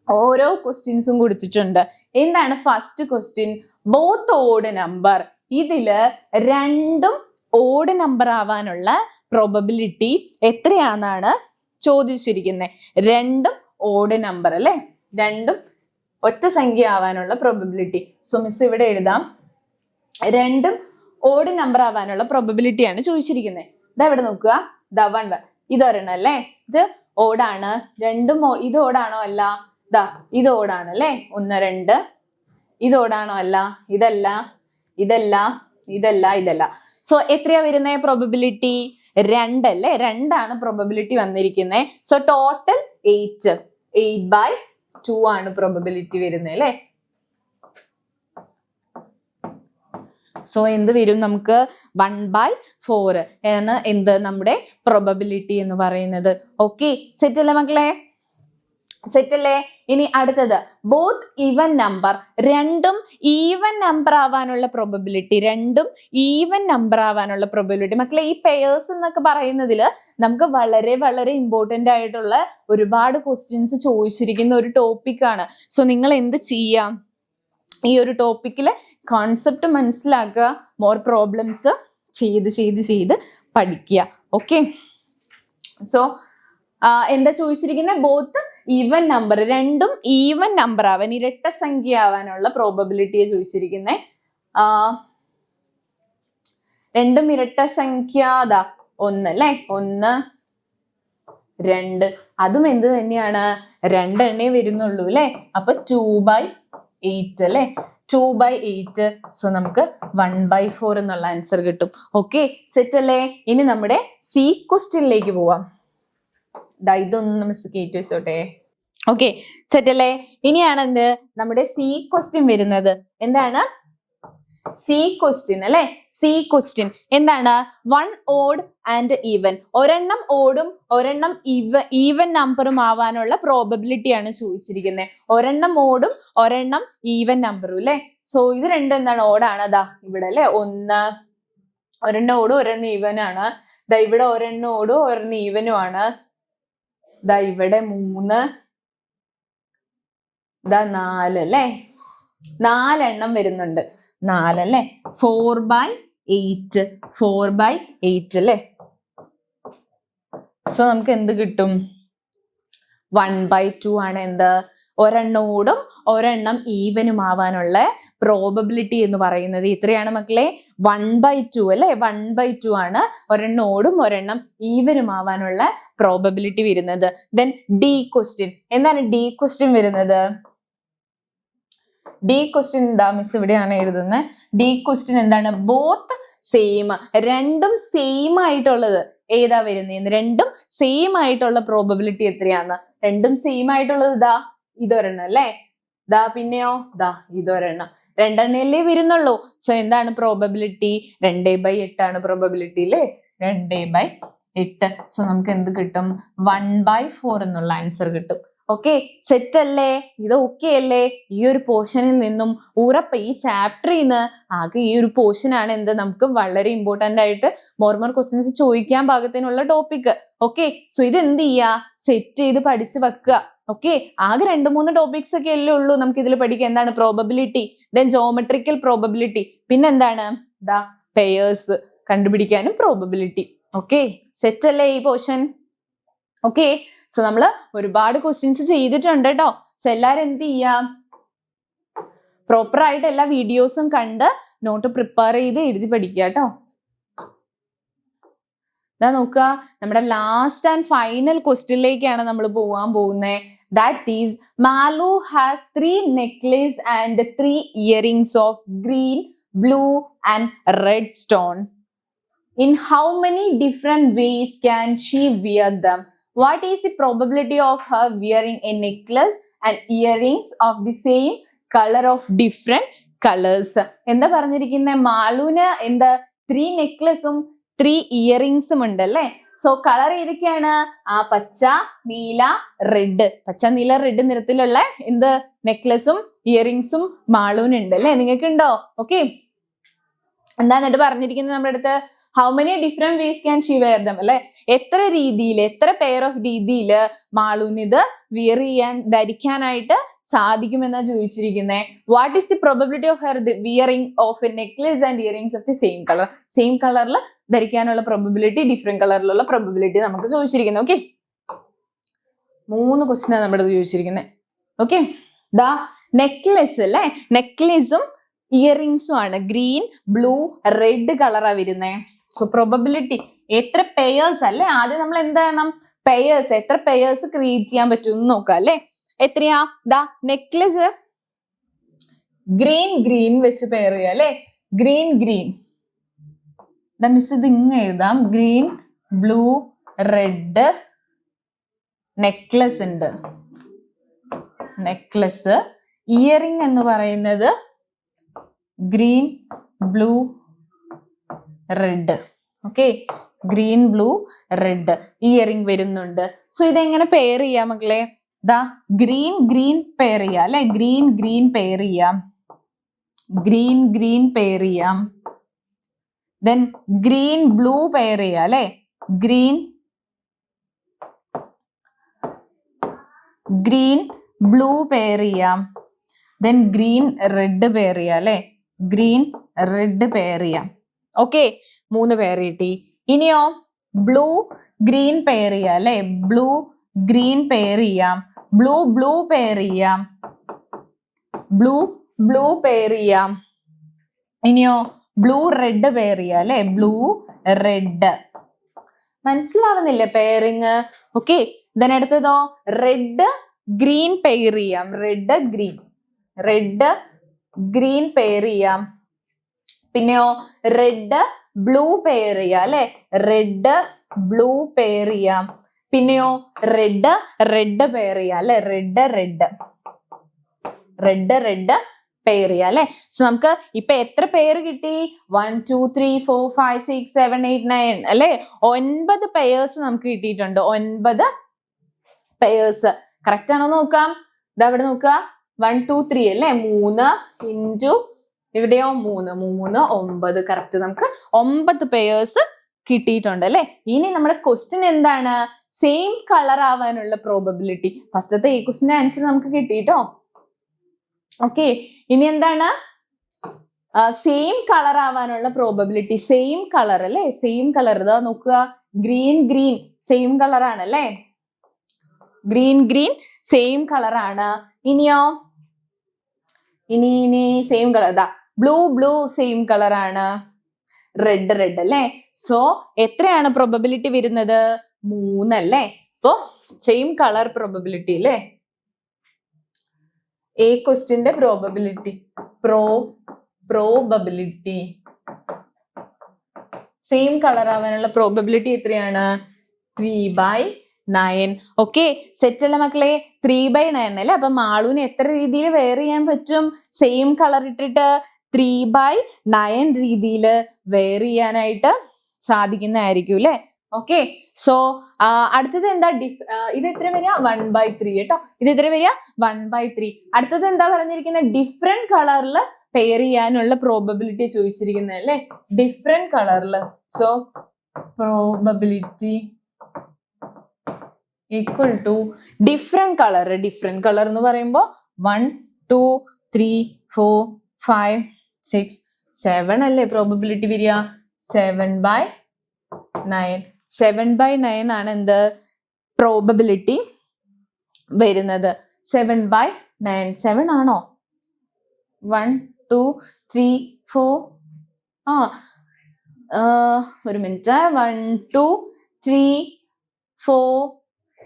ഓരോ ക്വസ്റ്റ്യൻസും കൊടുത്തിട്ടുണ്ട്. എന്താണ് first question? Both odd number. ഇതില് രണ്ടും ഓഡ് നമ്പർ ആവാനുള്ള പ്രോബബിലിറ്റി എത്രയാണെന്നാണ് ചോദിച്ചിരിക്കുന്നത്. രണ്ടും ഓഡ് നമ്പർ അല്ലെ? രണ്ടും ഒറ്റ സംഖ്യ ആവാനുള്ള പ്രോബബിലിറ്റി. സോ മിസ് ഇവിടെ എഴുതാം, രണ്ടും ഓഡ് നമ്പർ ആവാനുള്ള പ്രോബബിലിറ്റിയാണ് ചോദിച്ചിരിക്കുന്നത്. ഇതാ ഇവിടെ നോക്കുക, ദ 1 1 ഇതൊരെണ്ണം അല്ലേ? ഇത് ഓടാണ്. രണ്ടും ഇത് ഓടാണോ? അല്ല. ദാ ഇത് ഓടാണ് അല്ലേ? 1 2. ഇത് ഓടാണോ? അല്ല. ഇതല്ല, ഇതല്ല, ഇതല്ല, ഇതല്ല. സോ എത്രയാ വരുന്നത് പ്രോബബിലിറ്റി? 2 2ആണ് പ്രോബബിലിറ്റി വന്നിരിക്കുന്നത്. സോ ടോട്ടൽ 8 8/2 ആണ് പ്രോബബിലിറ്റി വരുന്നത് അല്ലേ. സോ എന്ത് വരും നമുക്ക് 1/4 ആണ് എന്ത് നമ്മുടെ പ്രോബബിലിറ്റി എന്ന് പറയുന്നത്. ഓക്കെ, സെറ്റ് അല്ലേ മക്കളെ, സെറ്റ് അല്ലേ. ഇനി അടുത്തത് ബോത്ത് ഈവൻ നമ്പർ, രണ്ടും ഈവൻ നമ്പർ ആവാനുള്ള പ്രോബബിലിറ്റി, രണ്ടും ഈവൻ നമ്പർ ആവാനുള്ള പ്രോബബിലിറ്റി. മക്കളെ ഈ പെയേഴ്സ് എന്നൊക്കെ പറയുന്നതിൽ നമുക്ക് വളരെ വളരെ ഇമ്പോർട്ടൻ്റ് ആയിട്ടുള്ള ഒരുപാട് ക്വസ്റ്റ്യൻസ് ചോദിച്ചിരിക്കുന്ന ഒരു ടോപ്പിക്കാണ്. സോ നിങ്ങൾ എന്ത് ചെയ്യാം, ഈ ഒരു ടോപ്പിക്കിലെ കോൺസെപ്റ്റ് മനസ്സിലാക്കുക, മോർ പ്രോബ്ലംസ് ചെയ്ത് പഠിക്കുക. ഓക്കെ, സോ എന്താ ചോദിച്ചിരിക്കുന്നത്, ബോത്ത് ഈവൻ നമ്പർ, രണ്ടും ഈവൻ നമ്പർ ആവാൻ, ഇരട്ട സംഖ്യ ആവാനുള്ള പ്രോബബിലിറ്റിയെ ചോദിച്ചിരിക്കുന്നത്. രണ്ടും ഇരട്ട സംഖ്യ 1 അല്ലേ, 1 2, അതും എന്ത് തന്നെയാണ്, 2 എണ്ണേ വരുന്നുള്ളൂ അല്ലേ. അപ്പൊ 2/8 അല്ലേ, 2/8. സോ നമുക്ക് 1/4 എന്നുള്ള ആൻസർ കിട്ടും. ഓക്കെ, സെറ്റ് അല്ലേ. ഇനി നമ്മുടെ സി ക്വസ്റ്റ്യനിലേക്ക് പോവാം. ഇതൊന്ന് മിസ് കയറ്റി വെച്ചോട്ടെ. ഓക്കെ, സെറ്റ് അല്ലേ. ഇനിയാണ് എന്ത് നമ്മുടെ സി ക്വസ്റ്റ്യൻ വരുന്നത്. എന്താണ് സി ക്വസ്റ്റ്യൻ അല്ലെ. സി ക്വസ്റ്റ്യൻ എന്താണ്, 1 ഓഡ് ആൻഡ് ഈവൻ, ഒരെണ്ണം ഓടും ഒരെണ്ണം ഈവൻ നമ്പറും ആവാനുള്ള പ്രോബബിലിറ്റി ആണ് ചോദിച്ചിരിക്കുന്നത്. ഒരെണ്ണം ഓടും ഒരെണ്ണം ഈവൻ നമ്പറും അല്ലെ. സോ ഇത് രണ്ടും എന്താണ്, ഓടാണ്. ഇവിടെ അല്ലെ 1, ഒരെണ്ണം ഓടും ഒരെണ്ണം ഈവൻ ആണ്. ഇവിടെ ഒരെണ്ണം ഓടും ഒരെണ്ണം ഈവനും ആണ്. ഇവിടെ 3, 4 അല്ലേ, 4 എണ്ണം വരുന്നുണ്ട്. 4 അല്ലേ, 4/8 അല്ലേ. സോ നമുക്ക് എന്ത് കിട്ടും, 1/2 ആണ് എന്ത്, ഒരെണ്ണോടും ഒരെണ്ണം ഈവനും ആവാനുള്ള പ്രോബബിലിറ്റി എന്ന് പറയുന്നത്. ഇത്രയാണ് മക്കളെ, 1/2 അല്ലെ, 1/2 ആണ് ഒരെണ്ണോടും ഒരെണ്ണം ഈവനും ആവാനുള്ള പ്രോബബിലിറ്റി വരുന്നത്. ദെൻ ഡി ക്വസ്റ്റ്യൻ, എന്താണ് ഡി ക്വസ്റ്റ്യൻ വരുന്നത്. ഡി ക്വസ്റ്റ്യൻ എന്താ മിസ് ഇവിടെയാണ് എഴുതുന്നത്. ഡി ക്വസ്റ്റ്യൻ എന്താണ്, ബോത്ത് സെയിം, രണ്ടും സെയിം ആയിട്ടുള്ളത് ഏതാ വരുന്നത്, രണ്ടും സെയിം ആയിട്ടുള്ള പ്രോബബിലിറ്റി എത്രയാന്ന്. രണ്ടും സെയിം ആയിട്ടുള്ളത് ഇതൊരെണ്ണം അല്ലേ, പിന്നെയോ ഇതൊരെണ്ണം, 2 എണ്ണയല്ലേ വരുന്നുള്ളൂ. സോ എന്താണ് പ്രോബബിലിറ്റി, 2/8 ആണ് പ്രോബബിലിറ്റി അല്ലേ, 2/8. സോ നമുക്ക് എന്ത് കിട്ടും, 1/4 എന്നുള്ള ആൻസർ കിട്ടും. ഓക്കെ, സെറ്റ് അല്ലേ, ഇത് ഓക്കെ അല്ലേ. ഈ ഒരു പോർഷനിൽ നിന്നും ഉറപ്പ് ഈ ചാപ്റ്ററിൽ നിന്ന് ആകെ ഈ ഒരു പോർഷൻ ആണ് എന്ത് നമുക്ക് വളരെ ഇമ്പോർട്ടന്റ് ആയിട്ട് മോർ ക്വസ്റ്റ്യൻസ് ചോദിക്കാൻ പാകത്തിനുള്ള ടോപ്പിക്. ഓക്കെ, സോ ഇത് എന്ത് ചെയ്യുക, സെറ്റ് ചെയ്ത് പഠിച്ച് വെക്കുക. ഓക്കെ, ആകെ 2-3 ടോപ്പിക്സ് ഒക്കെ അല്ലേ ഉള്ളൂ നമുക്ക് ഇതിൽ പഠിക്കുക. എന്താണ് പ്രോബബിലിറ്റി, ദെൻ ജോമെട്രിക്കൽ പ്രോബബിലിറ്റി, പിന്നെന്താണ് പെയേഴ്സ് കണ്ടുപിടിക്കാനും പ്രോബബിലിറ്റി. ഓക്കെ, സെറ്റ് അല്ലേ ഈ പോർഷൻ. ഓക്കെ, സോ നമ്മൾ ഒരുപാട് ക്വസ്റ്റ്യൻസ് ചെയ്തിട്ടുണ്ട് കേട്ടോ. സോ എല്ലാവരും എന്ത് ചെയ്യാം, പ്രോപ്പർ ആയിട്ട് എല്ലാ വീഡിയോസും കണ്ട് നോട്ട് പ്രിപ്പയർ ചെയ്ത് എഴുതി പഠിക്കുക കേട്ടോ. നോക്കുക, നമ്മുടെ ലാസ്റ്റ് ആൻഡ് ഫൈനൽ ക്വസ്റ്റ്യനിലേക്കാണ് നമ്മൾ പോവാൻ പോകുന്നത്. That is, Malu has 3 necklaces and 3 earrings of green, blue and red stones. In how many different ways can she wear them? What is the probability of her wearing a necklace and earrings of the same color of different colors? എന്താ പറഞ്ഞിരിക്കുന്നത്, മാലുവിന് എന്താ 3 നെക്ലസും 3 ഇയറിങ്സും ഉണ്ടല്ലേ. So colour ഏതൊക്കെയാണ്, പച്ച നീല red, പച്ച നീല red നിറത്തിലുള്ള എന്ത് നെക്ലസും ഇയറിങ്സും മാളുവിനുണ്ട് അല്ലേ, നിങ്ങൾക്ക് ഉണ്ടോ. ഓക്കെ, എന്താ എന്നിട്ട് പറഞ്ഞിരിക്കുന്നത് നമ്മുടെ അടുത്ത്, how many different ways can she wear them അല്ലെ, എത്ര രീതിയിൽ, എത്ര പെയർ ഓഫ് രീതിയിൽ മാളുവിന് ഇത് വിയർ ചെയ്യാൻ, ധരിക്കാനായിട്ട് സാധിക്കുമെന്നാ ചോദിച്ചിരിക്കുന്നത്. What is the probability of her wearing of A necklace and earrings of the same colour. Same കളറിൽ ധരിക്കാനുള്ള പ്രോബബിലിറ്റി, ഡിഫറെന്റ് കളറിലുള്ള പ്രോബബിലിറ്റി നമുക്ക് ചോദിച്ചിരിക്കുന്നത്. ഓക്കെ, 3 ക്വസ്റ്റ്യൻ ആണ് നമ്മുടെ ചോദിച്ചിരിക്കുന്നത്. ഓക്കെ, നെക്ലെസ് അല്ലെ, നെക്ലെസും ഇയറിംഗ്സും ആണ് ഗ്രീൻ, ബ്ലൂ, റെഡ് കളറാ വരുന്നേ. സോ പ്രോബബിലിറ്റി എത്ര പെയേഴ്സ് അല്ലെ, ആദ്യം നമ്മൾ എന്ത് ചെയ്യണം, പെയേഴ്സ്, എത്ര പെയേഴ്സ് ക്രിയേറ്റ് ചെയ്യാൻ പറ്റും നോക്കാം അല്ലെ. എത്രയാ, നെക്ലസ് ഗ്രീൻ വെച്ച് പെയർ ചെയ്യാം അല്ലെ, ഗ്രീൻ. മിസ് ഇത് ഇങ്ങനെ എഴുതാം, ഗ്രീൻ ബ്ലൂ റെഡ് നെക്ലസ് ഉണ്ട്. നെക്ലസ്. ഇയറിംഗ് എന്ന് പറയുന്നത് green blue red. Okay, green blue red earring വരുന്നുണ്ട്. സോ ഇതെങ്ങനെ പെയർ ചെയ്യാം മക്കളെ? ദാ ഗ്രീൻ ഗ്രീൻ പെയർ ചെയ്യാം അല്ലെ, ഗ്രീൻ ഗ്രീൻ പെയർ ചെയ്യാം, ഗ്രീൻ ഗ്രീൻ പെയർ ചെയ്യാം. ദെൻ ഗ്രീൻ ബ്ലൂ പെയർ ചെയ്യാം അല്ലെ, ഗ്രീൻ ഗ്രീൻ ബ്ലൂ പെയർ ചെയ്യാം. ദെൻ ഗ്രീൻ റെഡ് പെയർ ചെയ്യാം അല്ലെ, ഗ്രീൻ റെഡ് പെയർ ചെയ്യാം. ഓക്കെ, 3 പെയർ കിട്ടി. ഇനിയോ ബ്ലൂ ഗ്രീൻ പെയർ ചെയ്യാം അല്ലെ, ബ്ലൂ ഗ്രീൻ പെയർ ചെയ്യാം, ബ്ലൂ ബ്ലൂ പെയർ ചെയ്യാം, ബ്ലൂ ബ്ലൂ പെയർ ചെയ്യാം. ഇനിയോ ബ്ലൂ റെഡ് പെയർ ചെയ്യാം അല്ലെ, ബ്ലൂ റെഡ്. മനസ്സിലാവുന്നില്ലേ പെയറിങ്? ഓക്കെ, ദെൻ അടുത്തതോ റെഡ് ഗ്രീൻ പെയർ ചെയ്യാം, red green, red green pair ചെയ്യാം. പിന്നെയോ റെഡ് ബ്ലൂ പെയർ ചെയ്യാം അല്ലെ, റെഡ് ബ്ലൂ പെയർ ചെയ്യാം. പിന്നെയോ റെഡ് റെഡ് പെയർ ചെയ്യാം അല്ലെ, red red, red red pair ചെയ്യാം അല്ലെ. സോ നമുക്ക് ഇപ്പൊ എത്ര പെയർ കിട്ടി? 1 2 3 4 5 6 7 8 9 അല്ലെ, 9 പെയേഴ്സ് നമുക്ക് കിട്ടിയിട്ടുണ്ട്. 9 പെയേഴ്സ്. കറക്റ്റ് ആണോ നോക്കാം? ഇതാ ഇവിടെ നോക്കുക, 1 2 3 അല്ലെ, 3 ഇൻറ്റു ഇവിടെയോ 3 3 9. കറക്റ്റ്, നമുക്ക് 9 പെയേഴ്സ് കിട്ടിയിട്ടുണ്ട് അല്ലെ. ഇനി നമ്മുടെ ക്വസ്റ്റ്യൻ എന്താണ്? സെയിം കളർ ആവാനുള്ള പ്രോബബിലിറ്റി. ഫസ്റ്റത്തെ ഈ ക്വസ്റ്റിന്റെ ആൻസർ നമുക്ക് കിട്ടിട്ടോ. ഓക്കെ, ഇനി എന്താണ്? സെയിം കളർ ആവാനുള്ള പ്രോബബിലിറ്റി. സെയിം കളർ അല്ലെ, സെയിം കളർ. ഇതാ നോക്കുക, ഗ്രീൻ ഗ്രീൻ സെയിം കളർ ആണ് അല്ലെ, ഗ്രീൻ ഗ്രീൻ സെയിം കളർ ആണ്. ഇനിയോ ഇനി സെയിം കളർ. ഇതാ ബ്ലൂ ബ്ലൂ സെയിം കളർ ആണ്, റെഡ് റെഡ് അല്ലെ. സോ എത്രയാണ് പ്രോബബിലിറ്റി വരുന്നത്? 3 അല്ലേ. ഇപ്പോ സെയിം കളർ പ്രോബബിലിറ്റി അല്ലേ. എ ക്വസ്റ്റ്യന്റെ പ്രോബബിലിറ്റി, പ്രോബബിലിറ്റി സെയിം കളർ ആവാനുള്ള പ്രോബബിലിറ്റി എത്രയാണ്? 3/9. ഓക്കെ, സെറ്റ് അല്ല മക്കളെ? 3/9 അല്ലെ. അപ്പൊ മാളൂന് എത്ര രീതിയിൽ വെയർ ചെയ്യാൻ പറ്റും? സെയിം കളർ ഇട്ടിട്ട് 3/9 രീതിയിൽ വെയർ ചെയ്യാനായിട്ട് സാധിക്കുന്നതായിരിക്കും അല്ലെ. ഓക്കെ, സോ അടുത്തത് എന്താ? ഇത് എത്ര വരിക? 1/3 കേട്ടോ. ഇത് എത്ര വരിക? 1/3. അടുത്തത് എന്താ പറഞ്ഞിരിക്കുന്നത്? ഡിഫറെന്റ് കളറിൽ പെയർ ചെയ്യാനുള്ള പ്രോബബിലിറ്റി ചോദിച്ചിരിക്കുന്നത് അല്ലെ, ഡിഫറെന്റ് കളറിൽ. So probability equal to different colour. Different colour എന്ന് പറയുമ്പോൾ 1 2 3 4 5 6 7 അല്ലേ പ്രോബബിലിറ്റി വരിക? 7/9. 7/9 ആണ് എന്ത്? പ്രോബബിലിറ്റി വരുന്നത്. 7/9. 7 ആണോ? 1 2 3 4 ഒരു മിനിറ്റ്. 1 2 3 4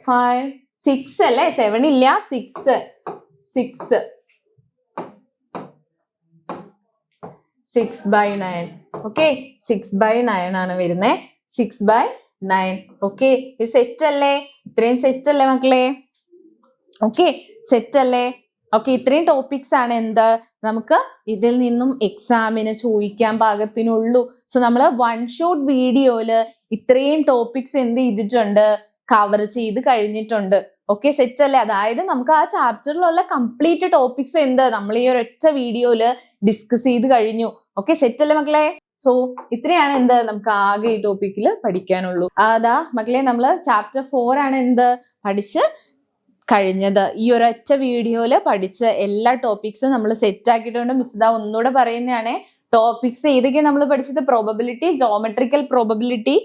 5 6 അല്ലേ? 7 ഇല്ല, 6 6/9. ഓക്കെ, 6/9 ആണ് വരുന്നത്. 6/9. ഓക്കെ, ഇത് സെറ്റ് അല്ലേ? ഇത്രയും സെറ്റ് അല്ലേ മക്കളെ? ഓക്കെ, സെറ്റ് അല്ലേ? ഓക്കെ, ഇത്രയും ടോപ്പിക്സ് ആണ് എന്ത് നമുക്ക് ഇതിൽ നിന്നും എക്സാമിന് ചോദിക്കാൻ പാകത്തിനുള്ളൂ. സോ നമ്മൾ 1 ഷോട്ട് വീഡിയോയില് ഇത്രയും ടോപ്പിക്സ് എന്ത് ചെയ്തിട്ടുണ്ട്? കവർ ചെയ്ത് കഴിഞ്ഞിട്ടുണ്ട്. ഓക്കെ, സെറ്റ് അല്ലേ? അതായത് നമുക്ക് ആ ചാപ്റ്ററിലുള്ള കംപ്ലീറ്റ് ടോപ്പിക്സ് എന്ത് നമ്മൾ ഈ ഒരൊറ്റ വീഡിയോയില് ഡിസ്കസ് ചെയ്ത് കഴിഞ്ഞു. ഓക്കെ, സെറ്റ് അല്ലേ മക്കളെ? സോ ഇത്രയാണ് എന്ത് നമുക്ക് ആകെ ഈ ടോപ്പിക്കിൽ പഠിക്കാനുള്ളൂ. അതാ മക്കളെ, നമ്മള് ചാപ്റ്റർ 4 ആണ് എന്ത് പഠിച്ച് കഴിഞ്ഞത്. ഈ ഒരൊറ്റ വീഡിയോയില് പഠിച്ച എല്ലാ ടോപ്പിക്സും നമ്മൾ സെറ്റ് ആക്കിയിട്ടുണ്ട്. മിസ് ഇതാ ഒന്നുകൂടെ പറയുന്നതാണ്. ടോപ്പിക്സ് ഏതൊക്കെയാണ് നമ്മൾ പഠിച്ചത്? പ്രോബബിലിറ്റി, ജോമെട്രിക്കൽ പ്രോബബിലിറ്റി,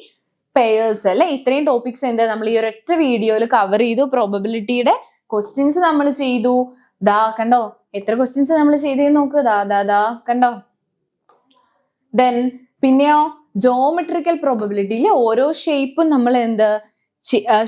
പെയേഴ്സ് അല്ലെ. ഇത്രയും ടോപ്പിക്സ് എന്താ നമ്മൾ ഈ ഒരൊറ്റ വീഡിയോയിൽ കവർ ചെയ്തു. പ്രോബബിലിറ്റിയുടെ ക്വസ്റ്റ്യൻസ് നമ്മൾ ചെയ്തു. ദാ കണ്ടോ എത്ര ക്വസ്റ്റ്യൻസ് നമ്മൾ ചെയ്തേന്ന് നോക്ക്. ദാ കണ്ടോ. ദെൻ പിന്നെയോ ജോമെട്രിക്കൽ പ്രോബബിലിറ്റിയിൽ ഓരോ ഷേപ്പും നമ്മൾ എന്ത്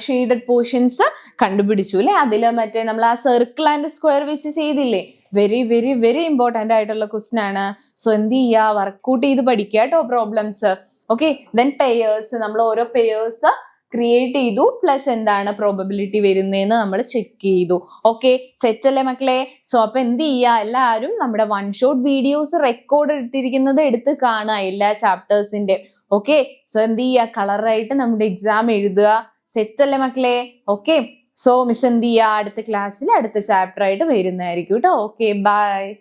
ഷെയ്ഡഡ് പോർഷൻസ് കണ്ടുപിടിച്ചു അല്ലെ. അതിൽ മറ്റേ നമ്മൾ ആ സർക്കിൾ ആൻഡ് സ്ക്വയർ വെച്ച് ചെയ്തില്ലേ. വെരി വെരി വെരി ഇമ്പോർട്ടൻ്റ് ആയിട്ടുള്ള ക്വസ്റ്റ്യൻ ആണ്. സോ എന്ത് ചെയ്യുക? വർക്കൗട്ട് ചെയ്ത് പഠിക്കുക കേട്ടോ പ്രോബ്ലംസ്. ഓക്കെ. ദെൻ പെയേഴ്സ്, നമ്മൾ ഓരോ പെയേഴ്സ് ക്രിയേറ്റ് ചെയ്തു, പ്ലസ് എന്താണ് പ്രോബബിലിറ്റി വരുന്നതെന്ന് നമ്മൾ ചെക്ക് ചെയ്തു. ഓക്കെ, സെറ്റ് അല്ലേ മക്കളെ? സോ അപ്പൊ എന്ത് ചെയ്യുക, എല്ലാവരും നമ്മുടെ വൺ ഷോട്ട് വീഡിയോസ് റെക്കോർഡ് ഇട്ടിരിക്കുന്നത് എടുത്ത് കാണുക എല്ലാ ചാപ്റ്റേഴ്സിന്റെ. ഓക്കെ, സോ എന്ത് ചെയ്യുക, കളറായിട്ട് നമ്മുടെ എക്സാം എഴുതുക. സെറ്റ് അല്ലേ മക്കളെ? ഓക്കെ, സോ മിസ് എന്ത് ചെയ്യുക, അടുത്ത ക്ലാസ്സിൽ അടുത്ത ചാപ്റ്റർ ആയിട്ട് വരുന്നതായിരിക്കും കേട്ടോ. Okay, by.